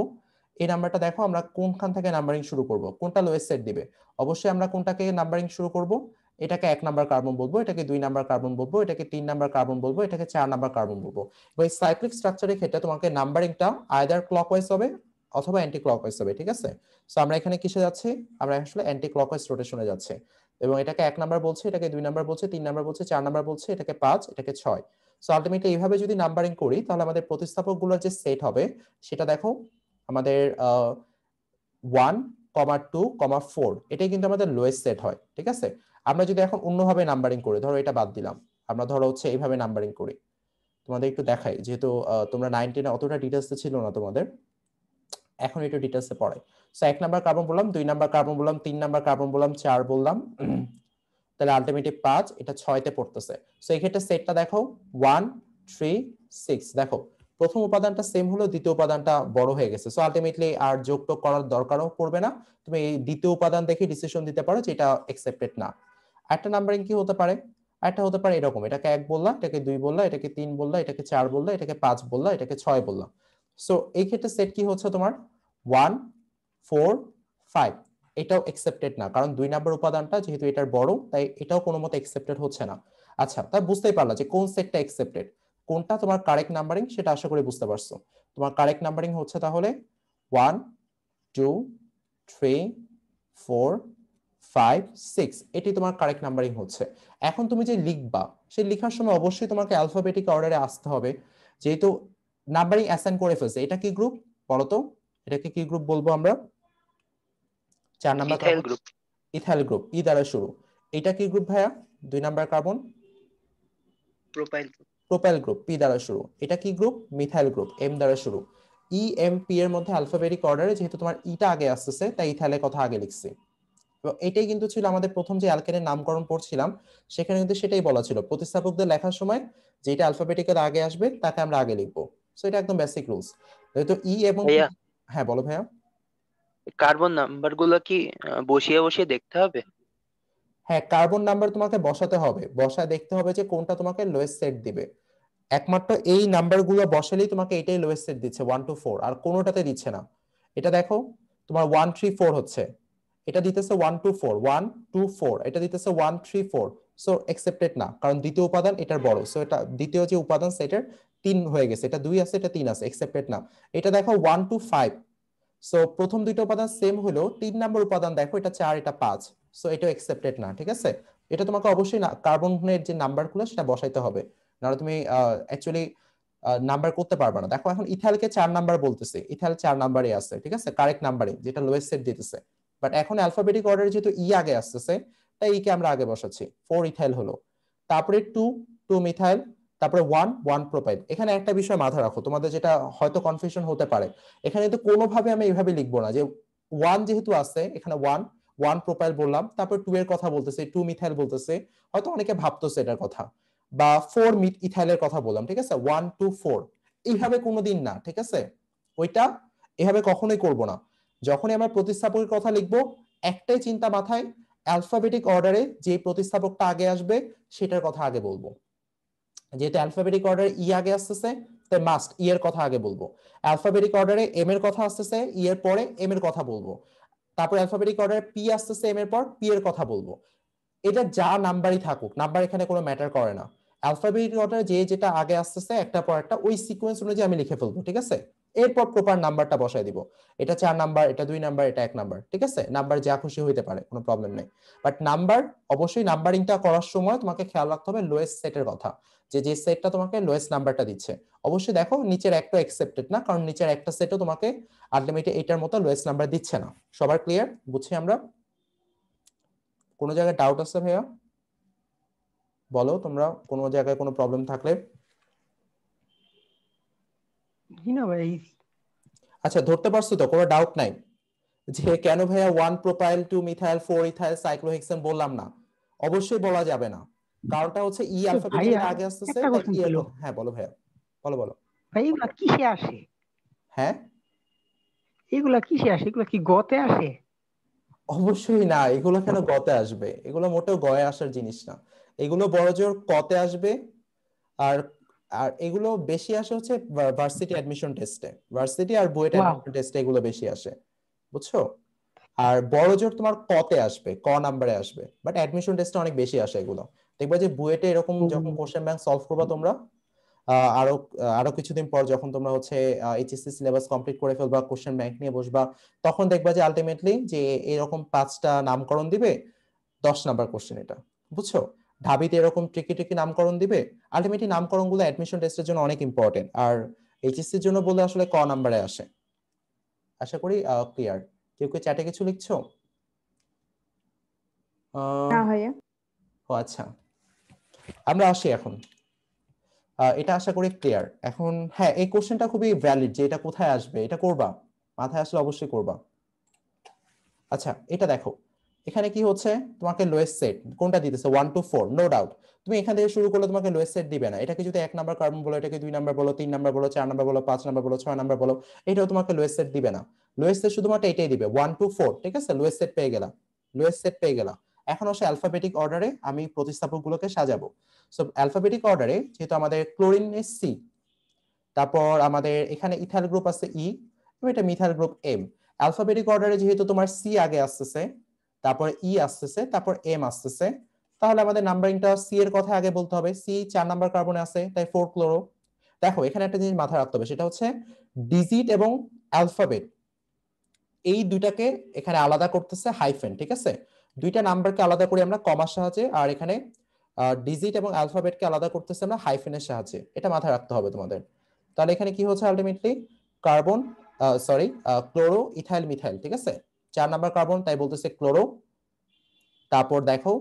এই নাম্বারটা দেখো আমরা কোনখান থেকে নাম্বারিং শুরু করব, কোনটা লোয়েস্ট সেট দিবে। অবশ্যই আমরা কোনটাকে নাম্বারিং শুরু করব, এটাকে 1 নাম্বার কার্বন বলবো, এটাকে 2 নাম্বার কার্বন বলবো, এটাকে 3 নাম্বার কার্বন বলবো, এটাকে 4 নাম্বার কার্বন বলবো। এবং এই সাইক্লিক স্ট্রাকচারের ক্ষেত্রে তোমাকে নাম্বারিংটা আইদার ক্লকওয়াইজ হবে অথবা অ্যান্টি ক্লকওয়াইজ হবে, ঠিক আছে। সো আমরা এখানে কিসে যাচ্ছি, আমরা আসলে অ্যান্টি ক্লকওয়াইজ রোটেশনে যাচ্ছি, এবং এটাকে 1 নাম্বার বলছে, এটাকে 2 নাম্বার বলছে, 3 নাম্বার বলছে, 4 নাম্বার বলছে, এটাকে 5, এটাকে 6। সো আলটিমেটলি এইভাবে যদি নাম্বারিং করি তাহলে আমাদের প্রতিস্থাপকগুলোর যে সেট হবে সেটা দেখো আমাদের 1,2,4 এটাই কিন্তু আমাদের লোয়েস্ট সেট হয়, ঠিক আছে। আমরা যদি এখন অন্যভাবে নাম্বারিং করি, ধরো এটা বাদ দিলাম, আমরা ধরো হচ্ছে এইভাবে নাম্বারিং করি, তোমাদের একটু দেখাই, যেহেতু তোমরা 9-10 অতটা ডিটেলসে ছিল না তোমাদের, এখন একটু ডিটেলসে পড়াই। সো 1 নাম্বার কার্বন বললাম, 2 নাম্বার কার্বন বললাম, 3 নাম্বার কার্বন বললাম, 4 বললাম, তাহলে আলটিমেটলি 5, এটা 6-তে পড়তেছে। সো এই ক্ষেত্রে সেটটা দেখো 1 3 6, দেখো প্রথম উপাদানটা সেম হলো, দ্বিতীয় উপাদানটা বড় হয়ে গেছে। সো আলটিমেটলি আর যোগটোগ করার দরকারও পড়বে না, তুমি এই দ্বিতীয় উপাদান দেখে ডিসিশন দিতে পারো যে এটা অ্যাকসেপ্টেড না। একটা নাম্বারিং কি হতে পারে, একটা হতে পারে এরকম, এটাকে 1 বললা, এটাকে 2 বললা, এটাকে 3 বললা, এটাকে 4 বললা, এটাকে 5 বললা, এটাকে 6 বললা। সো এই ক্ষেত্রে সেট কি হচ্ছে তোমার 1 4 5, এটাও অ্যাকসেপ্টেড না, কারণ 2 নাম্বার উপাদানটা যেহেতু এটার বড় তাই এটাও কোনো মতে অ্যাকসেপ্টেড হচ্ছে না। আচ্ছা তা বুঝতেই পারলা যে কোন সেটটা অ্যাকসেপ্টেড, কোনটা তোমার কারেক্ট নাম্বারিং সেটা আশা করি বুঝতে পারছো। তোমার কারেক্ট নাম্বারিং হচ্ছে তাহলে 1 2 3 4 5 6, এটি তোমার কারেক্ট নাম্বারিং হচ্ছে। এখন তুমি যে লিখবা সেই লেখার সময় অবশ্যই তোমাকে অ্যালফাবেটিক অর্ডারে আসতে হবে, যেহেতু নাম্বারিং অ্যাসাইন করে ফেলছে। এটা কি গ্রুপ বলো তো, এটাকে কি গ্রুপ বলবো আমরা, 4 number ethyl carbon group. Ethyl group, E দ্বারা শুরু। এটা কি গ্রুপ ভাইয়া, 2 number carbon propyl. Propyl group, P দ্বারা শুরু। এটা কি গ্রুপ, মিথাইল গ্রুপ, এম দ্বারা শুরু। ই এম পি এর মধ্যে অ্যালফাবেটিক অর্ডারে যেহেতু তোমার ইটা আগে আসতেছে তাই ইথাইলের কথা আগে লিখছি। তো এটাই কিন্তু ছিল আমাদের প্রথম যে অ্যালকেনের নামকরণ পড়ছিলাম, সেখানে কিন্তু সেটাই বলা ছিল প্রতিস্থাপকদের লেখার সময় যেটা অ্যালফাবেটিকের আগে আসবে তাকে আমরা আগে লিখবো। সো এটা একদম বেসিক রুলস। যেহেতু ই এবং পি। ভাইয়া, হ্যাঁ বলো ভাইয়া। কার্বন নাম্বার গুলো কি বসিয়ে বসিয়ে দেখতে হবে? হ্যাঁ, কার্বন নাম্বার তোমাকে বসাতে হবে, বসায় দেখতে হবে যে কোনটা তোমাকে লোয়েস্ট সেট দিবে। একমাত্র এই নাম্বারগুলো বসালেই তোমাকে এটাই লোয়েস্ট সেট দিচ্ছে 1 to 4, আর কোনোটাতে দিচ্ছে না। এটা দেখো, তোমার 1 3 4 হচ্ছে, এটা দিতেছে 1 to 4, 1 2 4, এটা দিতেছে 1 3 4। সো একসেপ্টেড না, কারণ দ্বিতীয় উপাদান এটার বড়, সো এটা দ্বিতীয় যে উপাদান সেটার 3 হয়ে গেছে, এটা 2 আছে এটা 3 আছে, একসেপ্টেড না। এটা দেখো 1 to 5, সো প্রথম দুইটা উপাদান সেম হলো, 3 নম্বর উপাদান দেখো এটা 4 এটা 5, সো এটা একসেপ্টেড না। ঠিক আছে, এটা তোমাকে অবশ্যই না কার্বনের যে নাম্বারগুলো সেটা বসাইতে হবে, নাহলে তুমি অ্যাকচুয়ালি নাম্বার করতে পারবে না। দেখো এখন ইথাইলকে 4 নাম্বার বলতেছে, ইথাইল 4 নাম্বারে আছে, ঠিক আছে, কারেক্ট নাম্বারে যেটা লোয়েস্ট সেট দিতেছে। বাট এখন অ্যালফাবেটিক অর্ডারে যেহেতু ই আগে আসতেছে, তাই ই কে আমরা আগে বসাচ্ছি। 4 ইথাইল হলো, তারপরে 2 2 মিথাইল, তারপরে 1 1 প্রোপাইল। এখানে একটা বিষয় মাথায় রাখো, তোমাদের যেটা হয়তো কনফিউশন হতে পারে, এখানে কিন্তু কোনোভাবে আমি এইভাবে লিখবো না যে 1 যেহেতু আছে এখানে 1 1 প্রোপাইল বললাম, তারপর 2 এর কথা বলতেছে, 2 মিথাইল বলতেছে, হয়তো অনেকে ভাবতেছে এটার কথা, বা 4 ইথাইলের কথা বললাম, ঠিক আছে, 1 2 4, এইভাবে কোনোদিন না, ঠিক আছে, ওইটা এভাবে কখনোই করব না। যখনই আমরা প্রতিস্থাপকের কথা লিখবো, একটাই চিন্তা মাথায়, অ্যালফাবেটিক অর্ডারে যে প্রতিস্থাপকটা আগে আসবে সেটার কথা আগে বলবো। যেহেতু অ্যালফাবেটিক অর্ডারে ই আগে আসতেছে, তাই মাস্ট ই এর কথা আগে বলবো। অ্যালফাবেটিক অর্ডারে এম এর কথা আসতেছে, ই এর পরে এম এর কথা বলবো। তারপর অ্যালফাবেটিক অর্ডারে পি আসতেছে এম এর পর পি এর কথা বলবো। এটা যা নাম্বারই থাকুক, নাম্বার এখানে কোনো ম্যাটার করে না। অ্যালফাবেটিক অর্ডারে যে যেটা আগে আসতেছে একটা পর একটা ওই সিকোয়েন্স অনুযায়ী আমি লিখে ফেলবো, ঠিক আছে, এরপর প্রপার নাম্বারটা বসাই দিব। এটা 4 নাম্বার, এটা 2 নাম্বার, এটা 1 নাম্বার, ঠিক আছে, নাম্বার যা খুশি হইতে পারে, কোনো প্রবলেম নেই। বাট নাম্বার অবশ্যই নাম্বারিংটা করার সময় তোমাকে খেয়াল রাখতে হবে লোয়েস্ট সেটের কথা, যে যে সেটটা তোমাকে লোয়েস্ট নাম্বারটা দিচ্ছে। অবশ্যই দেখো নিচের একটা একসেপ্টেড না, কারণ নিচের একটা সেটও তোমাকে আলটিমেটলি এটার মতো লোয়েস্ট নাম্বার দিচ্ছে না। সবার ক্লিয়ার, বুঝছি আমরা? কোনো জায়গায় ডাউট আছে ভাইয়া? বলো তোমরা কোনো জায়গায় কোনো প্রবলেম থাকলে। জি না ভাই। আচ্ছা, ধরতে পারছো তো, কোনো ডাউট নাই যে কেন ভাইয়া 1 প্রোপাইল 2 মিথাইল 4 ইথাইল সাইক্লোহেক্সেন বললাম না? অবশ্যই বলা যাবে না, কারণটা হচ্ছে ই তো ভাই অ্যালফাবেটিক্যালি আগে আসতেছে, একটা তাই কোশ্চেন ই এর ছিল, হ্যাঁ বলো ভাইয়া, বলো বলো। ভাই এগুলা কিসে আসে? হ্যাঁ, এগুলা কিসে আসে? এগুলা কি গতে আসে? অবশ্যই না, এগুলো কেন গতে আসবে, এগুলো মোটেও গয়ে আসার জিনিস না, এগুলো বড়জোর কতে আসবে। আর আর এগুলো বেশি আসে হচ্ছে ভার্সিটি অ্যাডমিশন টেস্টে, ভার্সিটি আর বুয়েট ওয়াও। অ্যাডমিশন টেস্টে এগুলো বেশি আসে, বুঝছো? আর বড় জোর তোমার কতে আসবে, ক নাম্বারে আসবে, বাট অ্যাডমিশন টেস্টে অনেক বেশি আসে এগুলো। দেখবা যে বুয়েটে এরকম যখন কোশ্চেন ব্যাংক সলভ করবা তোমরা, আরো আরো কিছুদিন পর যখন তোমরা হচ্ছে এইচএসসি সিলেবাস কমপ্লিট করে ফেলবা, কোশ্চেন ব্যাংক নিয়ে বসবা, তখন দেখবা যে আলটিমেটলি যে এরকম 5টা নামকরণ দিবে, 10 নাম্বার কোশ্চেন এটা, বুঝছো? ঢাবিতে এরকম ট্রিকি ট্রিকি নামকরণ দিবে। আলটিমেটলি নামকরণ গুলো অ্যাডমিশন টেস্টের জন্য অনেক ইম্পর্টেন্ট, আর এইচএসসির জন্য বলে আসলে ক নাম্বারে আসে। আশা করি ক্লিয়ার। কেউ কেউ চ্যাটে কিছু লিখছো? না ভাইয়া। ও আচ্ছা, আমরা আসি এখন। এটা আশা করি ক্লিয়ার এখন। হ্যাঁ, এই কোশ্চেনটা খুবই ভ্যালিড যে এটা কোথায় আসবে, এটা করবা, মাথায় আসলে অবশ্যই করবা। আচ্ছা, এটা দেখো, এখানে কি হচ্ছে, তোমাকে লোয়েস্ট সেট কোনটা দিতেছে 1 to 4, নো ডাউট। তুমি এখান থেকে শুরু করলে তোমাকে লোয়েস্ট সেট দিবে না, এটাকে যদি 1 নাম্বার কার্বন বলো, এটাকে 2 নাম্বার বলো, 3 নাম্বার বলো, 4 নাম্বার বলো, 5 নাম্বার বলো, 6 নাম্বার বলো, এটাও তোমাকে লোয়েস্ট সেট দিবে না। লোয়েস্ট সেট শুধুমাত্র এটাই দিবে 1 to 4, ঠিক আছে, লোয়েস্ট সেট পেয়ে গেলাম, লোয়েস্ট সেট পেয়ে গেলাম। এখন আসে অ্যালফাবেটিক অর্ডারে আমি প্রতিস্থাপক গুলোকে সাজাবো। সো অ্যালফাবেটিক অর্ডারে যেহেতু আমাদের ক্লোরিন সি, তারপর আমাদের এখানে ইথাইল গ্রুপ আছে ই, এবং এটা মিথাইল গ্রুপ এম। অ্যালফাবেটিক অর্ডারে যেহেতু তোমার সি আগে আসতেছে, তারপর ই আসতেছে, তারপর এম আসতেছে, তাহলে আমাদের নাম্বারিংটা সি এর কথা আগে বলতে হবে। সি 4 নাম্বার কার্বনে আছে, তাই 4 ক্লোরো। দেখো এখানে একটা জিনিস মাথায় রাখতে হবে, সেটা হচ্ছে ডিজিট এবং অ্যালফাবেট এই দুইটাকে এখানে আলাদা করতেছে হাইফেন, ঠিক আছে, দুইটা নাম্বারকে আলাদা করি আমরা কমার সাহায্যে, আর এখানে ডিজিট এবং অ্যালফাবেটকে আলাদা করতেছে আমরা হাইফেনের সাহায্যে, এটা মাথায় রাখতে হবে তোমাদের। তাহলে এখানে কি হচ্ছে ultimately carbon, sorry, chloro ethyl methyl, ঠিক আছে, 4 নাম্বার কার্বন তাই বলতেছে ক্লোরো। তারপর দেখো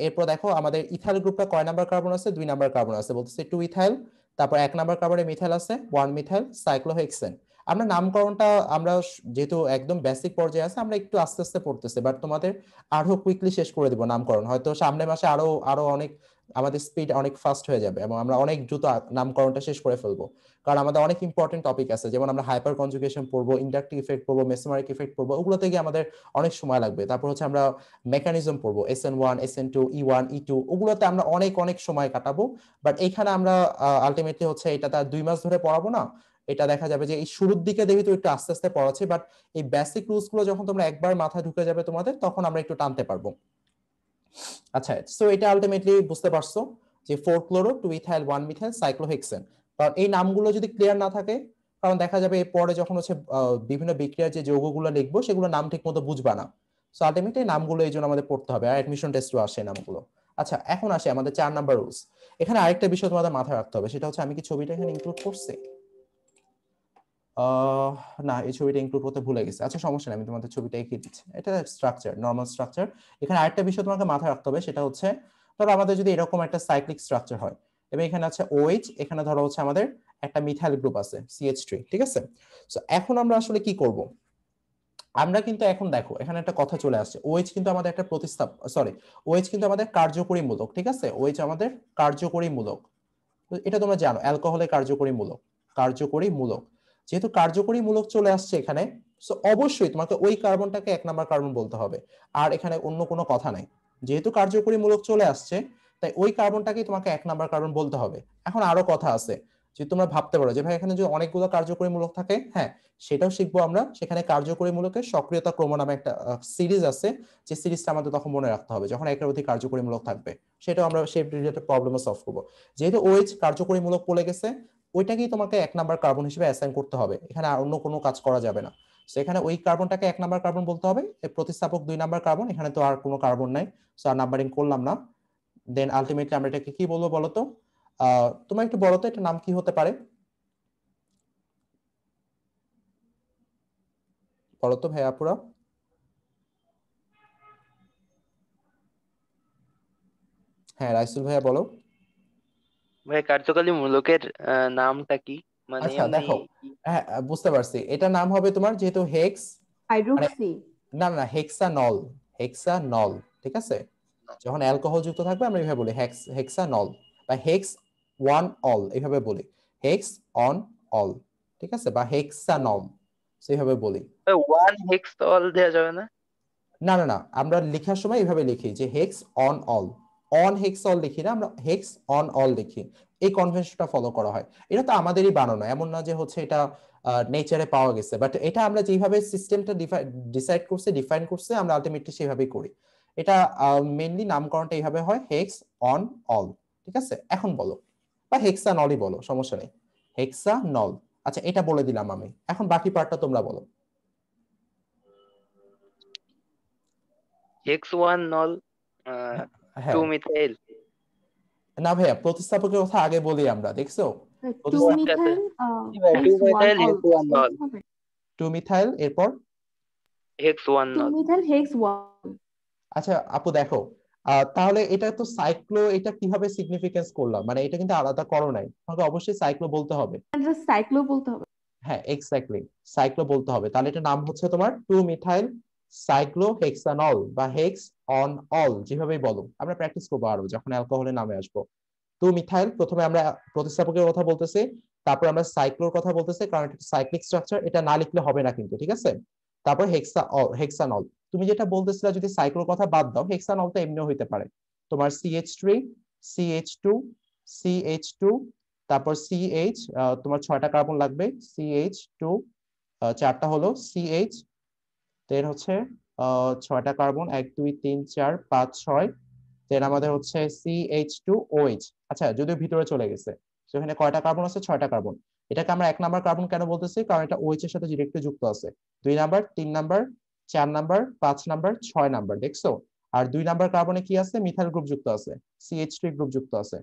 এরপর দেখো আমাদের ইথাইল গ্রুপটা কয় নাম্বার কার্বন আছে, 2 নাম্বার কার্বন আছে, বলতেছে 2 ইথাইল। তারপর 1 নাম্বার কার্বনে মিথাইল আছে, 1 মিথাইল সাইক্লোহেক্সেন। আমরা নামকরণটা আমরা যেহেতু একদম বেসিক পর্যায়ে আছে, আমরা একটু আস্তে আস্তে পড়তেছি, বাট তোমাদের আরো কুইকলি শেষ করে দিব নামকরণ, হয়তো সামনের মাসে আরো আরো অনেক আমাদের স্পিড অনেক ফাস্ট হয়ে যাবে এবং আমরা অনেক দ্রুত নামকরণটা শেষ করে ফেলবো, কারণ আমাদের অনেক ইম্পর্টেন্ট টপিক আছে, যেমন আমরা হাইপার কনজুগেশন পড়বো, ইন্ডাকটিভ ইফেক্ট পড়বো, মেসোমারিক ইফেক্ট পড়বো, ওগুলোতে গিয়ে আমাদের অনেক সময় লাগবে। তারপর হচ্ছে আমরা মেকানিজম পড়বো, SN1 SN2 E1 E2, ওগুলোতে আমরা অনেক অনেক সময় কাটাবো। বাট এইখানে আমরা আলটিমেটলি হচ্ছে এটা তার 2 মাস ধরে পড়াবো না, এটা দেখা যাবে যে এই শুরুর দিকে দেখি তো একটু আস্তে আস্তে পড়াচ্ছি, বাট এই বেসিক রুলস গুলো যখন তোমরা একবার মাথায় ঢুকে যাবে তোমাদের, তখন আমরা একটু টানতে পারবো। আচ্ছা, সো এটা আলটিমেটলি বুঝতে পারছো যে 4 ক্লোরো 2 ইথাইল 1 মিথাইল সাইক্লোহেক্সেন। কারণ এই নামগুলো যদি ক্লিয়ার না থাকে, কারণ দেখা যাবে পরে যখন হচ্ছে বিভিন্ন বিক্রিয়ার যে যৌগগুলো লিখবো সেগুলো নাম ঠিক মতো বুঝবা না। সো আলটিমেটলি নামগুলো এই জন্য আমাদের পড়তে হবে, আর অ্যাডমিশন টেস্টও আসে নামগুলো। আচ্ছা, এখন আসে আমাদের 4 নাম্বার রুলস। এখানে আরেকটা বিষয় তোমাদের মাথায় রাখতে হবে, সেটা হচ্ছে আমি কি ছবিটা এখানে ইনক্লুড করছি? না, এই ছবিটা ইনক্লুড করতে ভুলে গেছি। আচ্ছা সমস্যা নেই, আমি তোমাদের ছবিটা এঁকে দিচ্ছি। এটা স্ট্রাকচার, নরমাল স্ট্রাকচার। এখানে আরেকটা বিষয় তোমাকে মাথায় রাখতে হবে, সেটা হচ্ছে ধরো আমাদের যদি এরকম একটা সাইক্লিক স্ট্রাকচার হয় এবং এখানে আছে OH, এখানে ধরো হচ্ছে আমাদের একটা মিথাইল গ্রুপ আছে CH3, ঠিক আছে? সো এখন আমরা আসলে কি করব? আমরা কিন্তু এখন দেখো এখানে একটা কথা চলে আসছে, OH কিন্তু আমাদের একটা OH কিন্তু আমাদের কার্যকরী মূলক, ঠিক আছে? OH আমাদের কার্যকরী মূলক। তো এটা তোমরা জানো, অ্যালকোহলের কার্যকরী মূলক, কার্যকরী মূলক। যেহেতু কার্যকরী মূলক চলে আসছে এখানে, সো অবশ্যই তোমাকে ওই কার্বনটাকে 1 নাম্বার কার্বন বলতে হবে, আর এখানে অন্য কোনো কথা নাই। যেহেতু কার্যকরী মূলক চলে আসছে, তাই ওই কার্বনটাকেই তোমাকে 1 নাম্বার কার্বন বলতে হবে। এখন আরো কথা আছে, যে তোমরা ভাবতে পারো যে ভাই এখানে যদি অনেকগুলো কার্যকরী মূলক থাকে, হ্যাঁ সেটাও শিখবো আমরা। সেখানে কার্যকরী মূলকের সক্রিয়তা ক্রম নামে একটা সিরিজ আছে, যে সিরিজটা আমাদের তখন মনে রাখতে হবে যখন একের অধিক কার্যকরী মূলক থাকবে, সেটাও আমরা সেই রিলেটেড প্রবলেমও সলভ করবো। যেহেতু OH কার্যকরী মূলক পড়ে গেছে, ওইটাকেই তোমাকে 1 নাম্বার কার্বন হিসেবে অ্যাসাইন করতে হবে, এখানে আর অন্য কোনো কাজ করা যাবে না। সো এখানে ওই কার্বনটাকে 1 নাম্বার কার্বন বলতে হবে, প্রতিস্থাপক 2 নাম্বার কার্বন, এখানে তো আর কোনো কার্বন নাই, সো আর নাম্বারিং করলাম না। দেন আলটিমেটলি আমরা এটাকে কি বলবো বলো তো? তোমরা একটু বলো তো এটা নাম কি হতে পারে? বলো তো ভাইয়া আপুরা। হ্যাঁ রাইসুল ভাইয়া বলো। ভাই কার্যকালী মূলকের নামটা কি? মানে আচ্ছা এমনি দেখো, হ্যাঁ বুঝতে পারছি, এটা নাম হবে তোমার, যেহেতু হেক্স, মানে হাইড্রোক্সি। না না হেক্সানল, হেক্সানল, ঠিক আছে? যখন অ্যালকোহল যুক্ত থাকবে আমরা এইভাবে বলি হেক্সানল, বা হেক্স ওয়ান অল এইভাবে বলি, হেক্স অন অল, ঠিক আছে? বা হেক্সানল সেইভাবে বলি। ওয়ান হেক্স অল দেওয়া যাবে না? না না না, আমরা লেখার সময় এইভাবে লিখি যে hex on all, on hex all লিখি না, আমরা হেক্স অন অল লিখি। এই কনভেনশনটা ফলো করা হয়। এটা তো আমাদেরই বানানো, এমন না যে হচ্ছে এটা নেচারে পাওয়া গেছে, বাট এটা আমরা যেভাবে সিস্টেমটা ডিসাইড করছে, ডিফাইন করছে, আমরা আলটিমেটলি সেভাবেই করি। এটা মেইনলি নামকরণটা এইভাবে হয়, হেক্স অন অল, ঠিক আছে? এখন বলো, বা হেক্সানলই বলো, সমস্যা নেই, হেক্সানল। আচ্ছা এটা বলে দিলাম আমি, এখন বাকি পার্টটা তোমরা বলো। হেক্স ওয়ান নল টু হ্যাঁ, মিথাইল। না ভাইয়া প্রতিস্থাপকের কথা আগে বলি আমরা, দেখছো? টু ও আচ্ছা আচ্ছা, methyl two hex one methyl all hex one ol, হবে। 2 মিথাইল এরপর। Hex one two ol. Methyl hex one. আচ্ছা আপু দেখো, তাহলে এটা তো সাইক্লো, এটা কিভাবে সিগনিফিকেন্স করলাম, মানে এটা কিন্তু আলাদা করো নাই, তোমাকে অবশ্যই সাইক্লো বলতে হবে। জাস্ট সাইক্লো বলতে হবে। হ্যাঁ এক্স্যাক্টলি, সাইক্লো বলতে হবে। তাহলে এটা নাম হচ্ছে তোমার 2 মিথাইল সাইক্লোহেক্সানল, বা হেক্স অন অল, যেভাবেই বলো। আমরা প্র্যাকটিস করবো আরো যখন অ্যালকোহলের নামে আসবো। 2 মিথাইল, প্রথমে আমরা প্রতিস্থাপকের কথা বলতেছি, তারপর আমরা সাইক্লোর কথা বলতেছি, কারণ এটা সাইক্লিক স্ট্রাকচার, এটা না লিখলে হবে না কিন্তু, ঠিক আছে? তারপর হেক্সানল। তুমি যেটা বলতেছিলে যদি সাইক্লোর কথা বাদ দাও, হেক্সানল তো এমনিও হইতে পারে, তোমার CH3 CH2 CH2, তারপর CH, তোমার 6টা কার্বন লাগবে, CH2, 4টা হলো CH, দেন হচ্ছে 6টা কার্বন, 1 2 3 4 5 6, দেন আমাদের হচ্ছে CH2OH। আচ্ছা যদিও ভিতরে চলে গেছে, তো এখানে কয়টা কার্বন আছে? 6টা কার্বন। এটাকে আমরা 1 নাম্বার কার্বন কেন বলতেছি? কারণ এটা OH এর সাথে ডিরেক্টলি যুক্ত আছে। 2 number, 3 number, 4 number, 5 number, 6 number, দেখছো? আর 2 নাম্বার কার্বনে কি আছে? মিথাইল গ্রুপ যুক্ত আছে, CH3 গ্রুপ যুক্ত আছে।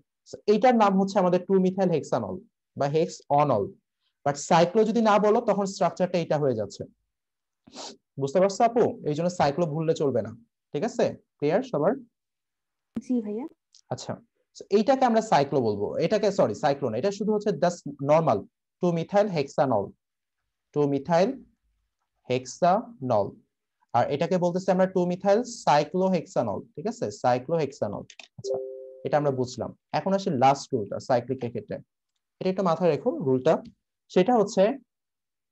এইটার নাম হচ্ছে আমাদের 2 মিথাইল হেক্সানল, বা হেক্স অনল। বাট সাইক্লো যদি না বলো, তখন স্ট্রাকচারটা এটা হয়ে যাচ্ছে। বুঝতে পারছো আপু? এই জন্য সাইক্লো ভুললে চলবে না, ঠিক আছে? ক্লিয়ার সবার? জি ভাইয়া। আচ্ছা, এইটাকে আমরা সাইক্লো বলবো, এটাকে সরি সাইক্লোন, এটা শুধু হচ্ছে just normal 2 methyl hexanol, 2 methyl hexanol. আর এটাকে বলতেছি আমরা 2 মিথাইল সাইক্লোহেক্সানল, ঠিক আছে? সাইক্লোহেক্সানল। আচ্ছা এটা আমরা বুঝলাম। এখন আসি লাস্ট রুলটা সাইক্লিকের ক্ষেত্রে, এটা একটু মাথায় রেখো রুলটা। সেটা হচ্ছে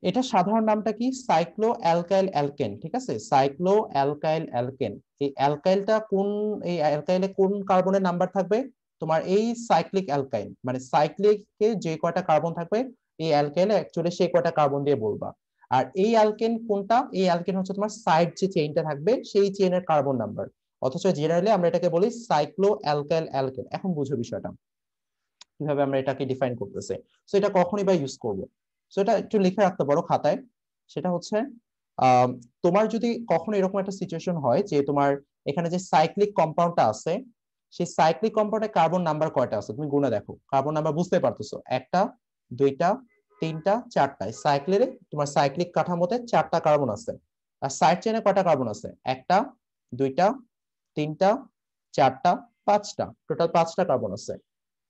এটা সাধারণ নামটা কি, সাইক্লো অ্যালকাইল অ্যালকেন, ঠিক আছে, সাইক্লো অ্যালকাইল অ্যালকেন। এই অ্যালকাইলটা কোন, এই অ্যালকাইলে কোন কার্বনের নাম্বার থাকবে, তোমার এই সাইক্লিক অ্যালকাইল মানে সাইক্লিকে যে কয়টা কার্বন থাকবে এই অ্যালকাইলে অ্যাকচুয়ালি সেই কয়টা কার্বন দিয়ে বলবা। আর এই অ্যালকেন কোনটা, এই অ্যালকেন হচ্ছে তোমার সাইড যে চেইনটা থাকবে সেই চেইনের কার্বন নাম্বার, অথচ জেনারেলি আমরা এটাকে বলি সাইক্লো অ্যালকাইল অ্যালকেন। এখন বুঝো বিষয়টা কিভাবে আমরা এটাকে ডিফাইন করতেছি। সো এটা কখনই বা ইউজ করব, সো এটা একটু লিখে রাখতে পারো খাতায়। সেটা হচ্ছে আহ, তোমার যদি কখনো এরকম একটা সিচুয়েশন হয় যে তোমার এখানে যে সাইক্লিক কম্পাউন্ডটা আছে সেই সাইক্লিক কম্পাউন্ডে কার্বন নাম্বার কয়টা আছে তুমি গুণে দেখো, কার্বন নাম্বার বুঝতে পারতেছো, একটা, দুইটা, তিনটা, চারটা। সাইক্লিক তোমার সাইক্লিক কাঠামোতে চারটা কার্বন আছে। আর সাইড চেইনে কয়টা কার্বন আছে, একটা, দুইটা, তিনটা, চারটা, পাঁচটা, টোটাল পাঁচটা কার্বন আছে।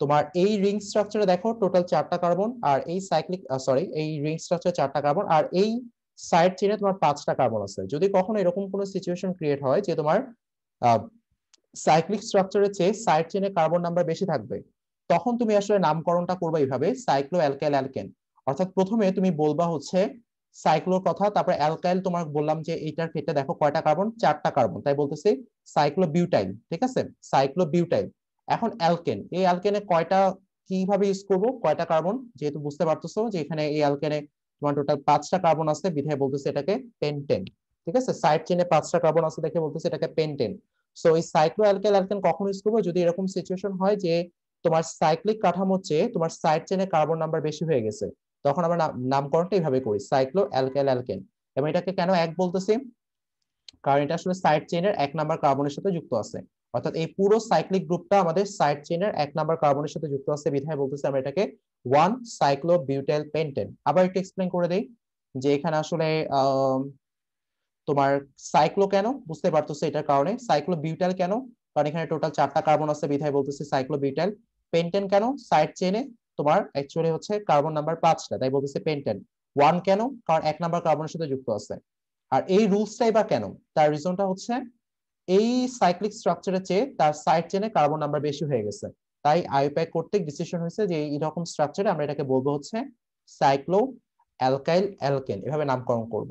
তোমার এই রিং স্ট্রাকচারে দেখো টোটাল চারটা কার্বন, আর এই সাইক্লিক সরি এই রিং স্ট্রাকচারে চারটা কার্বন, আর এই সাইড চেইনে তোমার পাঁচটা কার্বন আছে। যদি কখনো এরকম কোনো সিচুয়েশন ক্রিয়েট হয় যে তোমার সাইক্লিক স্ট্রাকচারের চেয়ে সাইড চেইনে কার্বন নাম্বার বেশি থাকবে, তখন তুমি আসলে নামকরণটা করবে এইভাবে, সাইক্লো অ্যালকাইল অ্যালকেন। অর্থাৎ প্রথমে তুমি বলবা হচ্ছে সাইক্লোর কথা, তারপরে অ্যালকাইল তোমার বললাম যে এইটার ক্ষেত্রে দেখো কয়টা কার্বন, চারটা কার্বন, তাই বলতেছি সাইক্লো বিউটাইল, ঠিক আছে, সাইক্লো বিউটাইল। এখন অ্যালকেন, এই অ্যালকেনে কয়টা, কিভাবে ইউজ করবো, কয়টা কার্বন, যেহেতু বুঝতে পারতেছো যে এখানে এই অ্যালকেনে তোমার টোটাল পাঁচটা কার্বন আছে, বিধায় বলতেছে এটাকে পেন্টেন, ঠিক আছে, সাইড চেইনে পাঁচটা কার্বন আছে দেখে বলতেছে এটাকে পেন্টেন। সো এই সাইক্লো অ্যালকাইল অ্যালকেন কখন ইউজ করবো, যদি এরকম সিচুয়েশন হয় যে তোমার সাইক্লিক কাঠামোর চেয়ে তোমার সাইড চেইনে কার্বন নাম্বার বেশি হয়ে গেছে, তখন আমরা নামকরণটা এইভাবে করি, সাইক্লো অ্যালকাইল অ্যালকেন। এবং এটাকে কেন এক বলতেছি, কারণ এটা আসলে সাইড চেইনের এক নাম্বার কার্বনের সাথে যুক্ত আছে, অর্থাৎ এই পুরো সাইক্লিক গ্রুপটা আমাদের সাইড চেইনের এক নাম্বার কার্বনের সাথে যুক্ত আছে, বিধায় বলতেছি আমরা এটাকে ওয়ান সাইক্লো বিউটাইল পেন্টেন। আবার একটু এক্সপ্লেইন করে দেই যে এখানে আসলে তোমার সাইক্লো কেন, বুঝতে পারতেছো এটার কারণে, সাইক্লো বিউটাইল কেন, কারণ এখানে টোটাল চারটা কার্বন আছে, বিধায় বলতেছি সাইক্লো বিউটাইল। পেন্টেন কেন, সাইড চেইনে তোমার অ্যাকচুয়ালি হচ্ছে কার্বন নাম্বার পাঁচটা, তাই বলতেছি পেন্টেন। ওয়ান কেন, কারণ এক নাম্বার কার্বনের সাথে যুক্ত আছে। আর এই রুলসটাই বা কেন, তার রিজনটা হচ্ছে এই সাইক্লিক স্ট্রাকচারের চেয়ে তার সাইড চেইনে কার্বন নাম্বার বেশি হয়ে গেছে, তাই আইউপ্যাক কর্তৃক ডিসিশন হয়েছে যে এইরকম স্ট্রাকচারে আমরা এটাকে বলবো হচ্ছে সাইক্লো অ্যালকাইল অ্যালকেন, এভাবে নামকরণ করব।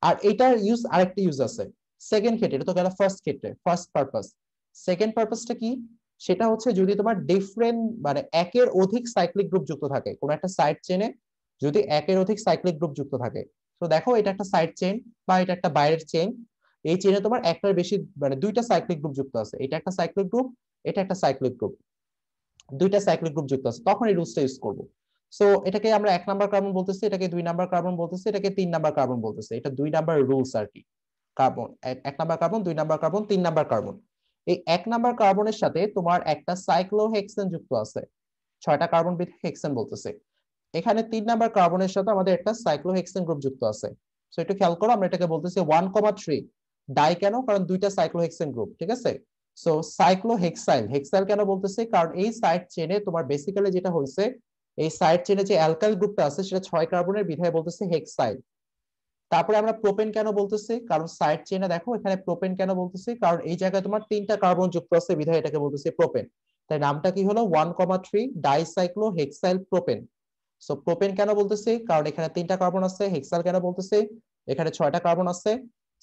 আর এটার ইউজ, আরেকটা ইউজ আছে সেকেন্ড ক্ষেত্রে, এটা তো গেল ফার্স্ট ক্ষেত্রে, ফার্স্ট পারপাস। সেকেন্ড পারপাসটা কি, সেটা হচ্ছে যদি তোমার ডিফারেন্ট মানে একের অধিক সাইক্লিক গ্রুপ যুক্ত থাকে কোন একটা সাইড চেইনে, যদি একের অধিক সাইক্লিক গ্রুপ যুক্ত থাকে, তো দেখো এটা একটা সাইড চেইন বা এটা একটা বাইরের চেইন, এই চেইনে তোমার একটার বেশি মানে দুইটা সাইক্লিক গ্রুপ যুক্ত আছে, এটা একটা সাইক্লিক গ্রুপ, এটা একটা সাইক্লিক গ্রুপ, দুইটা সাইক্লিক গ্রুপ যুক্ত আছে, তখন এই রুলসটা ইউজ করব। সো এটাকে আমরা এক নাম্বার কার্বন বলতেছি, এটাকে দুই নাম্বার কার্বন বলতেছি, এটাকে তিন নাম্বার কার্বন বলতেছি, এটা দুই নাম্বার রুলস আর কি। কার্বন এক নাম্বার কার্বন, দুই নাম্বার কার্বন, তিন নাম্বার কার্বন। এই এক নাম্বার কার্বনের সাথে তোমার একটা সাইক্লোহেক্সেন যুক্ত আছে, ছয়টা কার্বন হেক্সেন বলতেছে। এখানে তিন নাম্বার কার্বনের সাথে আমাদের একটা সাইক্লোহেক্সেন গ্রুপ যুক্ত আছে। সো একটু খেয়াল করো, আমরা এটাকে বলতেছি 1,3 ডাই কেন, কারণ দুইটা সাইক্লোহেক্সেন গ্রুপ, ঠিক আছে। সো সাইক্লোহেক্সাইল, হেক্সাইল কেন বলতেছি, কারণ এই সাইড চেনে তোমার বেসিক্যালি যেটা হয়েছে, এই সাইড চেনে যে অ্যালকাইল গ্রুপটা আছে সেটা 6 কার্বনের, বিধায় বলতেছে হেক্সাইল। তারপরে আমরা প্রোপেন কেন বলতেছি, কারণ সাইড চেনে দেখো এখানে প্রোপেন কেন বলতেছি, কারণ এই জায়গায় তোমার তিনটা কার্বন যুক্ত আছে, বিধায় এটাকে বলতেছি প্রোপেন। তাই নামটা কি হলো 1,3 ডাইসাইক্লো হেক্সাইল প্রোপেন। সো প্রোপেন কেন বলতেছি, কারণ এখানে তিনটা কার্বন আছে। হেক্সাল কেন বলতেছি, এখানে 6টা কার্বন আছে।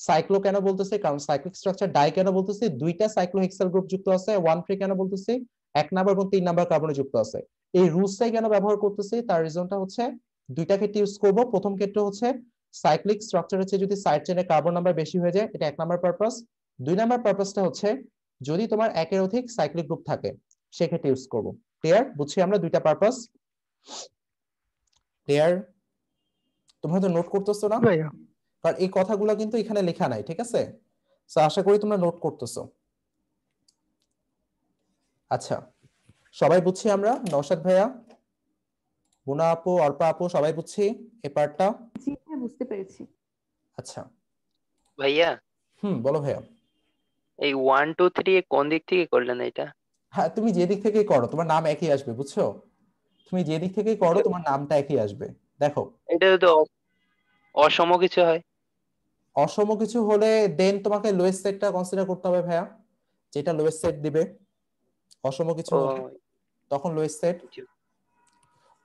সাইক্লো কেন বলতেছি, কারণ সাইক্লিক স্ট্রাকচার। ডাই কেন বলতেছি, দুইটা সাইক্লোহেক্সাল গ্রুপ যুক্ত আছে। 1,3 কেন বলতেছি, এক নাম্বার এবং তিন নাম্বার কার্বনে যুক্ত আছে। এই রুলসটাই কেন ব্যবহার করতেছি, তার রিজনটা হচ্ছে দুইটা ক্ষেত্রে ইউজ করব। প্রথম ক্ষেত্রে হচ্ছে সাইক্লিক স্ট্রাকচার হচ্ছে যদি সাইড চেনে কার্বন নাম্বার বেশি হয়ে যায়, এটা এক নাম্বার পারপাস। দুই নাম্বার পারপাসটা হচ্ছে যদি তোমার একের অধিক সাইক্লিক গ্রুপ থাকে, সেক্ষেত্রে ইউজ করব। ক্লিয়ার, বুঝছি আমরা দুইটা পারপাস। ক্লিয়ার, তোমরা তো নোট করতেছো না, ভাইয়া কারণ এই কথাগুলো কিন্তু এখানে লেখা নাই, ঠিক আছে। সো আশা করি তোমরা নোট করতেছো। আচ্ছা, সবাই বুঝছি আমরা, নওশাদ ভাইয়া, মুনা আপু, অর্পা আপু, সবাই বুঝছি এই পার্টটা। জি হ্যাঁ, বুঝতে পেরেছি। আচ্ছা, ভাইয়া, বলো ভাইয়া। এই 1 2 3 কোন দিক থেকে করলেন এটা? হ্যাঁ, তুমি যে দিক থেকেই করো তোমার নাম একই আসবে, বুঝছো, তুমি যে দিক থেকেই করো তোমার নামটা একই আসবে। দেখো, এটা তো অসম কিছু হয়। অসম কিছু হলে দেন তোমাকে লোয়েস্ট সেটটা কনসিডার করতে হবে ভাইয়া, যেটা লোয়েস্ট সেট দিবে। অসম কিছু ও মধ্যে তখন লোয়েস্ট সেট। জি।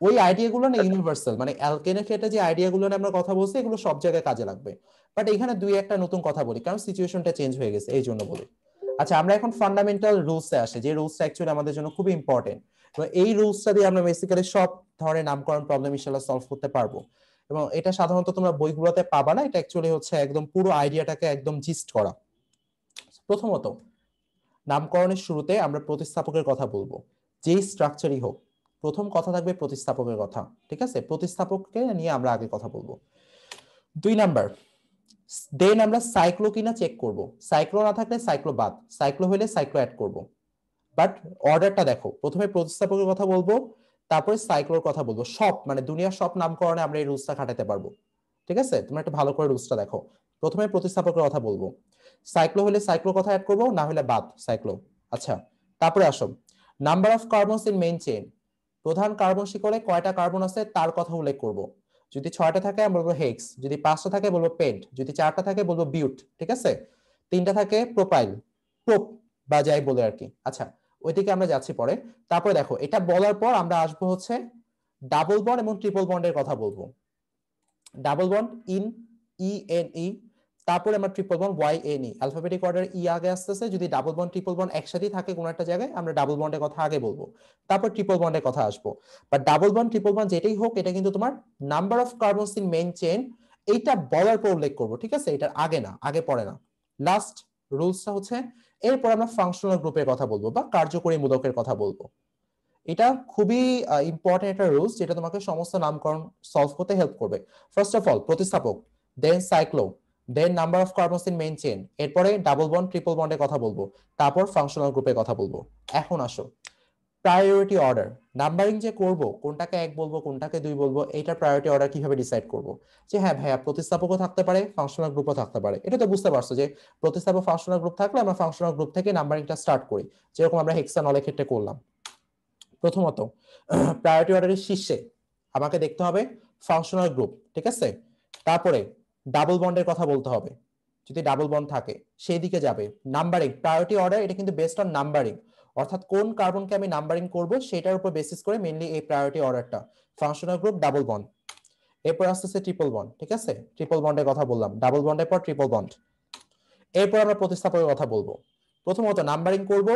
ওই আইডিয়াগুলো না ইউনিভার্সাল, মানে অ্যালকেনের ক্ষেত্রে যে আইডিয়াগুলো নিয়ে আমরা কথা বলছি এগুলো সব জায়গায় কাজে লাগবে, বাট এখানে দুই একটা নতুন কথা বলি কারণ সিচুয়েশনটা চেঞ্জ হয়ে গেছে এই জন্য বলি। আচ্ছা, আমরা এখন ফান্ডামেন্টাল রুলসে আসি, যে রুলসটা অ্যাকচুয়ালি আমাদের জন্য খুবই ইম্পর্টেন্ট। তো এই রুলসটা দিয়ে আমরা বেসিক্যালি সব ধরনের নামকরণ প্রবলেম ইনশাআল্লাহ সলভ করতে পারবো। এবং এটা সাধারণত তোমরা বইগুলোতে পাবা না, এটা অ্যাকচুয়ালি হচ্ছে একদম পুরো আইডিয়াটাকে একদম জিস্ট করা। প্রথমত, নামকরণের শুরুতে আমরা প্রতিস্থাপকের কথা বলবো, যেই স্ট্রাকচারই হোক প্রথম কথা থাকবে প্রতিস্থাপকের কথা, ঠিক আছে? প্রতিস্থাপককে নিয়ে আমরা আগে কথা বলবো। 2 নাম্বার, দেন আমরা সাইক্লো কিনা চেক করব। সাইক্লো না থাকলে সাইক্লো বাদ, সাইক্লো হলে সাইক্লো অ্যাড করব। বাট অর্ডারটা দেখো, প্রথমে প্রতিস্থাপকের কথা বলবো, তারপরে সাইক্লোর কথা বলবো। সব মানে দুনিয়ার সব নামকরণে আমরা এই রুলসটা খাটাতে পারবো, ঠিক আছে? তোমরা একটু ভালো করে রুলসটা দেখো। প্রথমে প্রতিস্থাপকের কথা বলবো, সাইক্লো হলে সাইক্লো কথা অ্যাড করবো, না হলে বাদ সাইক্লো। আচ্ছা, তারপরে আসো number of carbons in main chain. প্রধান কার্বন শিকলে কয়টা কার্বন আছে তার কথা উল্লেখ করব। যদি 6টা থাকে আমরা বলবো হেক্স, যদি 5টা থাকে বলবো পেন্ট, যদি 4টা থাকে বলবো বিউট, ঠিক আছে? 3টা থাকে প্রোপাইল, প্রোপ বা যাই বলে আর কি। আচ্ছা, ওইদিকে আমরা যাচ্ছি পরে। তারপরে দেখো, এটা বলার পর আমরা আসবো হচ্ছে ডাবল বন্ড এবং ট্রিপল বন্ডের কথা বলবো। ডাবল বন্ড ইন ইএনই, তারপরে আমরা ট্রিপল বন্ড ওয়াইএনই, অ্যালফাবেটিক অর্ডার ই আগে আসতেছে। যদি ডাবল বন্ড ট্রিপল বন্ড একসাথেই থাকে কোনো একটা জায়গায় আমরা ডাবল বন্ডের কথা আগে বলবো, তারপর ট্রিপল বন্ডের কথা আসবো। But double bond triple bond যেটাই হোক এটা কিন্তু তোমার number of carbons in main chain এইটা বলার পর উল্লেখ করবো, ঠিক আছে? এটার আগে না, আগে পরে না। লাস্ট রুলসটা হচ্ছে এরপর আমরা ফাংশনাল গ্রুপের কথা বলবো বা কার্যকরী মূলকের কথা বলবো। এটা খুবই ইম্পর্টেন্ট একটা রুলস যেটা তোমাকে সমস্ত নামকরণ সলভ করতে হেল্প করবে। ফার্স্ট অফ অল প্রতিস্থাপক, then cyclo, then number of carbons in main chain, এরপরে ডাবল বন্ড ট্রিপল বন্ডের কথা বলবো, তারপর ফাংশনাল গ্রুপের কথা বলবো। এখন আসো প্রায়োরিটি অর্ডার। নাম্বারিং যে করব, কোনটাকে 1 বলবো কোনটাকে 2 বলবো, এইটার প্রায়োরিটি অর্ডার কিভাবে ডিসাইড করব? যে হ্যাঁ ভাইয়া প্রতিস্থাপকও থাকতে পারে ফাংশনাল গ্রুপও থাকতে পারে, এটা তো বুঝতে পারছো যে প্রতিস্থাপক ফাংশনাল গ্রুপ থাকলে আমরা ফাংশনাল গ্রুপ থেকে নাম্বারিংটা স্টার্ট করি, যেরকম আমরা হেক্সানলের ক্ষেত্রে করলাম। প্রথমত প্রায়োরিটি অর্ডারের শীর্ষে আমাকে দেখতে হবে ফাংশনাল গ্রুপ, ঠিক আছে? তারপরে ডাবল বন্ডের কথা বলতে হবে, যদি ডাবল বন্ড থাকে সেই দিকে যাবে। নাম্বারিং, প্রায়োরিটি অর্ডার এটা কিন্তু বেসড অন নাম্বারিং, অর্থাৎ কোন কার্বনকে আমি নাম্বারিং করব সেটার উপর বেসিস করে মেইনলি এই প্রায়োরিটি অর্ডারটা। ফাংশনাল গ্রুপ, ডাবল বন্ড, এরপর আসতেছে ট্রিপল বন্ড, ঠিক আছে? ট্রিপল বন্ডের কথা বললাম, ডাবল বন্ডের পর ট্রিপল বন্ড। এরপর আমরা প্রতিস্থাপকের কথা বলবো। প্রথমত নাম্বারিং করব,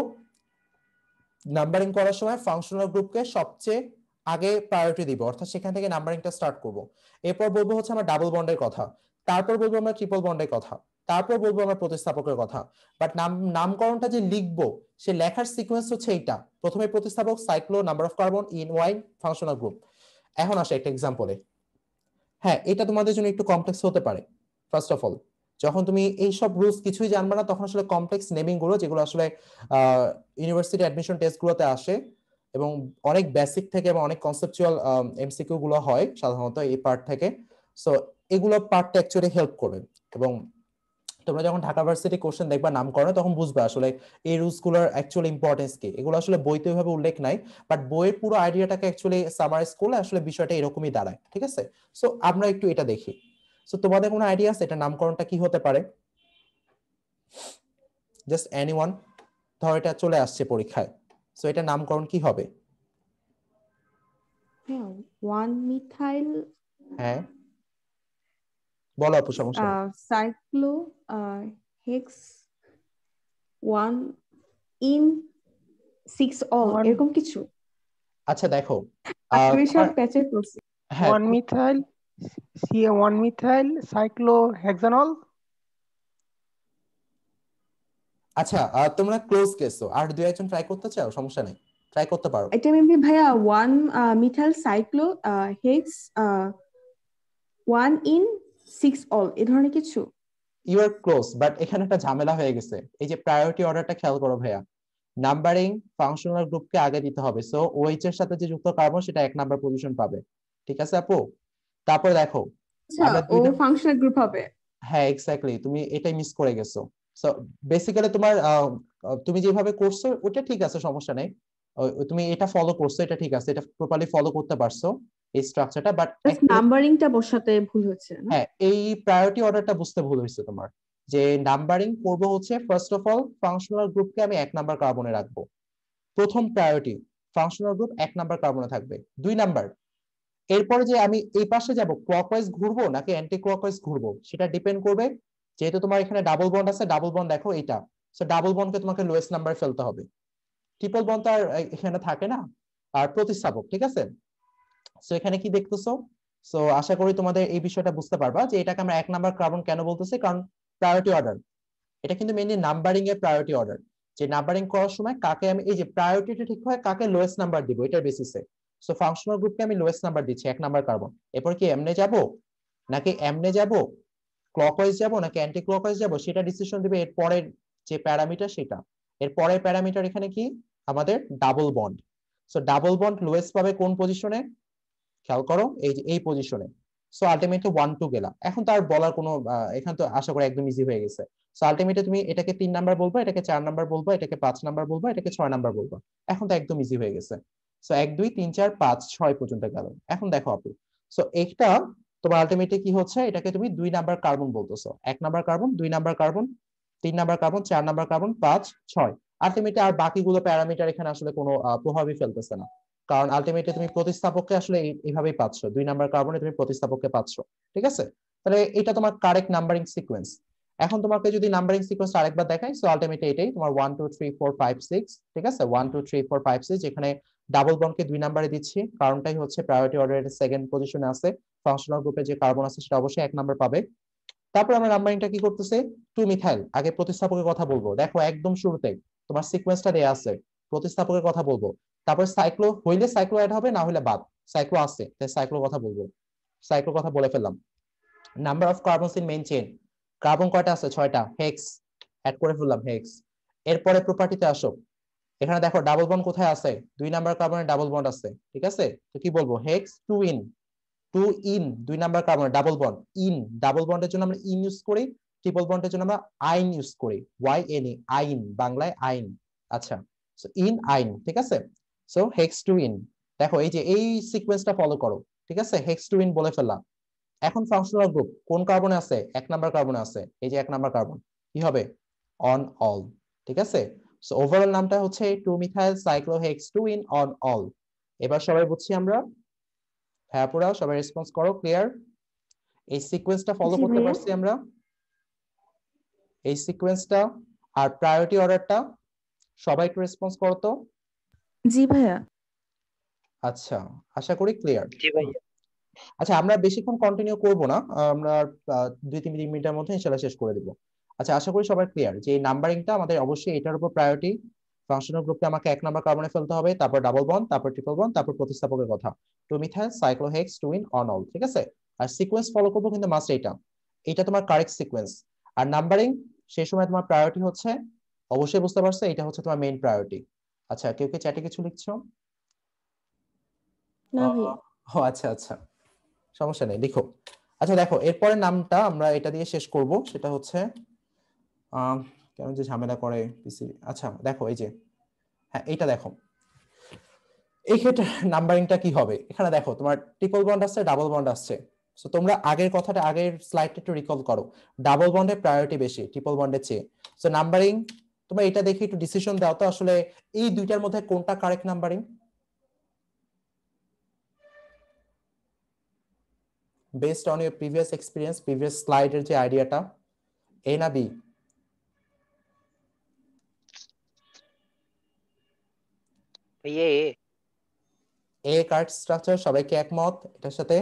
নাম্বারিং করার সময় ফাংশনাল গ্রুপকে সবচেয়ে আগে প্রায়োরিটি দিব, অর্থাৎ সেখান থেকে নাম্বারিংটা স্টার্ট করব। এরপর বলবো হচ্ছে আমরা ডাবল বন্ডের কথা, তারপর বলবো আমরা ট্রিপল বন্ডের কথা, তারপর বলবো আমরা প্রতিস্থাপকের কথা। বাট নামকরণটা যে লিখবো সে লেখার সিকোয়েন্স হচ্ছে এইটা, প্রথমে প্রতিস্থাপক, cyclo, number of carbon, ene yne, functional group. এখন আসে একটা এক্সাম্পলে। হ্যাঁ, এটা তোমাদের জন্য একটু কমপ্লেক্স হতে পারে। ফার্স্ট অফ অল, যখন তুমি এইসব রুলস কিছুই জানবে না তখন আসলে কমপ্লেক্স নেমিং গুলো যেগুলো আসলে ইউনিভার্সিটি অ্যাডমিশন টেস্ট গুলোতে আসে এবং অনেক বেসিক থেকে এবং অনেক কনসেপচুয়াল এমসিকিউ গুলো হয় সাধারণত এই পার্ট থেকে। সো এগুলো পার্টটা অ্যাকচুয়ালি হেল্প করবে। এবং তোমরা যখন ঢাকা ভার্সিটি কোশ্চেন দেখবা নামকরণে তখন বুঝবে আসলে এই রুলস গুলোর অ্যাকচুয়াল ইম্পর্টেন্স কি। এগুলো আসলে বইতে ওইভাবে উল্লেখ নাই, বাট বইয়ের পুরো আইডিয়াটাকে অ্যাকচুয়ালি সামারাইজ করলে আসলে বিষয়টা এরকমই দাঁড়ায়, ঠিক আছে? সো আমরা একটু এটা দেখি। সো তোমাদের কোনো আইডিয়া আছে এটা নামকরণটা কি হতে পারে? Just anyone? ধর এটা চলে আসছে পরীক্ষায়, সো এটা নামকরণ কি হবে? হ্যাঁ, 1 মিথাইল হ্যাঁ বলো আপু, সমস্যা নেই। Cyclo hex 1 in 6 all, One- এরকম কিছু। আচ্ছা দেখো, আমি সব প্যাচে করছি। হ্যাঁ 1 methyl CA1 methyl cyclohexanol. আচ্ছা তোমরা ক্লোজ গেছো, আর দুই একজন ট্রাই করতে চাও? সমস্যা নেই, ট্রাই করতে পারো। এটা মেবি ভাইয়া 1 methyl cyclo hex 1 in 6 all, এই ধরনের কিছু। ইউ আর ক্লোজ, বাট এখানে একটা ঝামেলা হয়ে গেছে। এই যে প্রায়োরিটি অর্ডারটা খেয়াল করো ভাইয়া, নাম্বারিং ফাংশনাল গ্রুপকে আগে দিতে হবে। সো ওএইচ এর সাথে যে যুক্ত কার্বন সেটা 1 নাম্বার পজিশন পাবে, ঠিক আছে আপু? তারপর দেখো আচ্ছা, আমরা ও 2টা, ফাংশনাল গ্রুপ হবে। হ্যাঁ এক্স্যাক্টলি, তুমি এটাই মিস করে গেছো। সো বেসিক্যালি তোমার তুমি যেভাবে করছো ওটা ঠিক আছে, সমস্যা নেই। তুমি এটা ফলো করছো, এটা ঠিক আছে, এটা প্রপারলি ফলো করতে পারছো এই স্ট্রাকচারটা। বাট জাস্ট নাম্বারিংটা বসাতে ভুল হচ্ছে না? হ্যাঁ, এই প্রায়োরিটি অর্ডারটা বুঝতে ভুল হয়েছে তোমার। যে নাম্বারিং করব হচ্ছে ফার্স্ট অফ অল ফাংশনাল গ্রুপকে আমি 1 নাম্বার কার্বনে রাখবো, প্রথম প্রায়োরিটি ফাংশনাল গ্রুপ 1 নাম্বার কার্বনে থাকবে। 2 নাম্বার, এরপরে যে আমি এই পাশে যাব ক্লকওয়াইজ ঘুরবো নাকি অ্যান্টি ক্লকওয়াইজ ঘুরবো সেটা ডিপেন্ড করবে। যেহেতু তোমার এখানে ডাবল বন্ড আছে, ডাবল বন্ড দেখো এটা, সো ডাবল বন্ডকে তোমাকে লোয়েস্ট নাম্বারে ফেলতে হবে। ট্রিপল বন্ড তো আর এখানে থাকে না, আর প্রতিস্থাপক, ঠিক আছে। সো এখানে কি দেখতেছো? সো আশা করি তোমাদের এই বিষয়টা বুঝতে পারবা যে এটাকে আমরা 1 নাম্বার কার্বন কেন বলতেছি, কারণ প্রায়োরিটি অর্ডার। এটা কিন্তু মেইনলি নাম্বারিং এর প্রায়োরিটি অর্ডার, যে নাম্বারিং করার সময় কাকে আমি এই যে প্রায়োরিটিটা ঠিক হয় কাকে লোয়েস্ট নাম্বার দিব এটার বেসিসে। সো ফাংশনাল গ্রুপকে আমি লোয়েস্ট নাম্বার দিচ্ছি 1 নাম্বার কার্বন। এরপর কি এমনে যাব নাকি এমনে যাব, ক্লকওয়াইজ যাব নাকি অ্যান্টি ক্লকওয়াইজ যাব, সেটা ডিসিশন দিবে এর পরের যে প্যারামিটার সেটা। এর পরের প্যারামিটার এখানে কি আমাদের double bond. So double bond lowest পাবে কোন পজিশনে, খেয়াল করো এই যে এই পজিশনে। সো আলটিমেটলি 1 2 গেলা। এখন তো আর বলার কোনো এখানে তো আশা করি একদম ইজি হয়ে গেছে। সো আলটিমেটলি তুমি এটাকে 3 নাম্বার বলবা, এটাকে 4 নাম্বার বলবা, এটাকে 5 নাম্বার বলবা, এটাকে 6 নাম্বার বলবা। এখন তো একদম ইজি হয়ে গেছে। সো 1 2 3 4 5 6 পর্যন্ত গেল। এখন দেখো আপু, সো এটা তোমার আলটিমেটলি কি হচ্ছে, এটাকে তুমি 2 নাম্বার কার্বন বলতেছো। 1 number carbon, 2 number carbon, 3 number carbon, 4 number carbon, 5 6। Ultimately আর বাকিগুলো প্যারামিটার এখানে আসলে কোনো প্রভাবই ফেলতেছে না, কারণ আলটিমেটলি তুমি প্রতিস্থাপককে আসলে এইভাবেই পাচ্ছ, 2 নাম্বার কার্বনে তুমি প্রতিস্থাপককে পাচ্ছ, ঠিক আছে। তাহলে এটা তোমার কারেক্ট নাম্বারিং সিকোয়েন্স। এখন তোমাকে যদি নাম্বারিং সিকোয়েন্স আরেকবার দেখাই, সো আলটিমেটলি এটাই তোমার 1 2 3 4 5 6, ঠিক আছে। 1 2 3 4 5 6, এখানে ডাবল বন্ডকে 2 নাম্বারে দিচ্ছি, কারণটাই হচ্ছে প্রায়োরিটি অর্ডারের সেকেন্ড পজিশনে আছে। ফাংশনাল গ্রুপে যে কার্বন আছে সেটা অবশ্যই 1 নাম্বার পাবে। তারপর আমরা নাম্বারিংটা কি করতেছে, 2 মিথাইল। আগে প্রতিস্থাপকের কথা বলবো, দেখো একদম শুরুতে তোমার সিকোয়েন্সটা দেয়া আছে, প্রতিস্থাপকের কথা বলবো। তারপর সাইক্লো হইলে সাইক্লো অ্যাড হবে, না হইলে বাদ। সাইক্লো আছে তাই সাইক্লো কথা বলবো, সাইক্লো কথা বলে ফেললাম। Number of carbons in main chain, carbon কয়টা আছে, 6টা, হেক্স অ্যাড করে ফেললাম, হেক্স। এরপরে প্রপার্টিতে আসো, এখানে দেখো ডাবল বন্ড কোথায় আছে, 2 নাম্বার কার্বনে ডাবল বন্ড আছে, ঠিক আছে। তো কি বলবো, হেক্স 2 ইন, 2 ইন 2 নাম্বার কার্বনে ডাবল বন্ড, ইন ডাবল বন্ডের জন্য আমরা ইন ইউজ করি, ট্রিপল বন্ডের জন্য আমরা আইন ইউজ করি, ওয়াই এন ই, আইন, বাংলায় আইন। আচ্ছা, সো ইন আইন, ঠিক আছে। সো হেক্স 2 ইন, দেখো এই যে এই সিকোয়েন্সটা ফলো করো, ঠিক আছে। হেক্স 2 ইন বলে ফেললাম। এখন ফাংশনাল গ্রুপ কোন কার্বনে আছে, 1 নাম্বার কার্বনে আছে, এই যে 1 নাম্বার কার্বন, কি হবে, অন অল, ঠিক আছে। সো ওভারঅল নামটা হচ্ছে 2 মিথাইল সাইক্লোহেক্স 2 ইন অন অল। এবার সবাই বুঝছি আমরা? হ্যাঁ পুরা সবাই রেসপন্স করো, ক্লিয়ার? এই সিকোয়েন্সটা ফলো জি করতে ভাইয়া। পারছি আমরা, এই সিকোয়েন্সটা আর প্রায়োরিটি অর্ডারটা, সবাই একটু রেসপন্স করো তো। জি ভাইয়া। আচ্ছা, আশা করি ক্লিয়ার। জি ভাইয়া। আচ্ছা, আমরা বেশিক্ষণ কন্টিনিউ করব না, আমরা 2-3 মিনিটের মধ্যে ইনশাআল্লাহ শেষ করে দিব। আচ্ছা, আশা করি সবাই ক্লিয়ার যে এই নাম্বারিংটা আমাদের অবশ্যই এটার উপর প্রায়োরিটি। ফাংশনাল গ্রুপে আমাকে 1 নাম্বার কার্বনে ফেলতে হবে, তারপর ডাবল বন্ড, তারপর ট্রিপল বন্ড, তারপর প্রতিস্থাপকের কথা, 2 মিথাইল সাইক্লোহেক্স 2 ইন অন অল, ঠিক আছে। আর সিকোয়েন্স ফলো করবো কিন্তু মাস্ট এটা, এটা তোমার কারেক্ট সিকোয়েন্স। আর নাম্বারিং সেই সময় তোমার প্রায়োরিটি হচ্ছে, অবশ্যই বুঝতে পারছো, এটা হচ্ছে তোমার মেইন প্রায়োরিটি। আচ্ছা, কেউ কি চ্যাটে কিছু লিখছো? না ভাইয়া। ও আচ্ছা আচ্ছা, সমস্যা নেই, লিখো। আচ্ছা দেখো, এরপরের নামটা আমরা এটা দিয়ে শেষ করব, সেটা হচ্ছে কেন যে ঝামেলা করে পিসি। আচ্ছা দেখো এই যে, হ্যাঁ এইটা দেখো, এই ক্ষেত্রে নাম্বারিংটা কি হবে, এখানে দেখো তোমার ট্রিপল বন্ড আছে, ডাবল বন্ড আছে। সো তোমরা আগের কথাটা, আগের স্লাইডটা একটু রিকল করো, ডাবল বন্ডের প্রায়োরিটি বেশি ট্রিপল বন্ডের চেয়ে। সো নাম্বারিং তোমরা এটা দেখে একটু ডিসিশন দাও তো, আসলে এই দুইটার মধ্যে কোনটা correct numbering based on your previous experience, previous slide এর যে আইডিয়াটা, এ না বি? ভাইয়া এ। এ কার্ড স্ট্রাকচার, সবাইকে একমত এটার সাথে?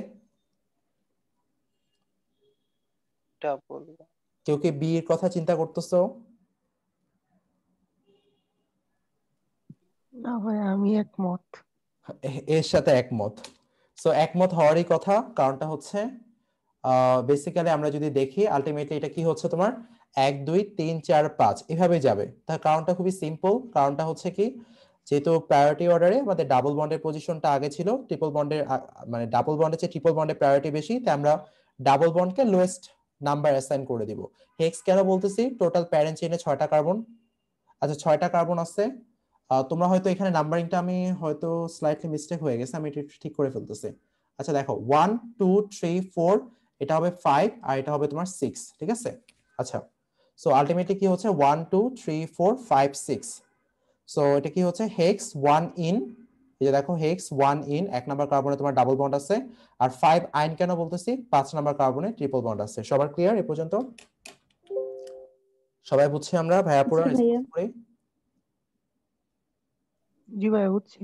এটা বলবো। কেউ কি বি এর কথা চিন্তা করতেছো? না ভাই, আমি একমত। এর সাথে একমত। সো একমত হওয়ারই কথা, কারণটা হচ্ছে বেসিক্যালি আমরা যদি দেখি আলটিমেটলি এটা কি হচ্ছে তোমার 1 2 3 4 5 এভাবে যাবে। তার কারণটা খুবই সিম্পল, কারণটা হচ্ছে কি, যেহেতু প্রায়োরিটি অর্ডারে আমাদের ডাবল বন্ডের পজিশনটা আগে ছিল, ট্রিপল বন্ডের মানে ডাবল বন্ডের চেয়ে ট্রিপল বন্ডের প্রায়োরিটি বেশি, তাই আমরা ডাবল বন্ডকে লোয়েস্ট নাম্বার অ্যাসাইন করে দিব। হেক্স কেন বলতেছি, টোটাল প্যারেন্ট চেইনে 6টা কার্বন, আচ্ছা 6টা কার্বন আছে। তোমরা হয়তো এখানে নাম্বারিংটা আমি হয়তো স্লাইটলি মিস্টেক হয়ে গেছে, আমি এটা ঠিক করে ফেলতেছি। আচ্ছা দেখো 1 2 3 4, এটা হবে 5 আর এটা হবে তোমার 6, ঠিক আছে। আচ্ছা, সো আলটিমেটলি কি হচ্ছে 1 2 3 4 5 6। সো এটা কি হচ্ছে হেক্স 1 ইন, এই যে দেখো হেক্স 1 ইন 1 নাম্বার কার্বনে তোমার ডাবল বন্ড আছে, আর 5 আইন কেন বলতেছি, 5 নাম্বার কার্বনে ট্রিপল বন্ড আছে। সবার ক্লিয়ার এ পর্যন্ত? সবাই বুঝছি আমরা? ভাইয়া পুরো জি ভাইয়া। রেসপন্স করি। জি ভাইয়া বুঝছি।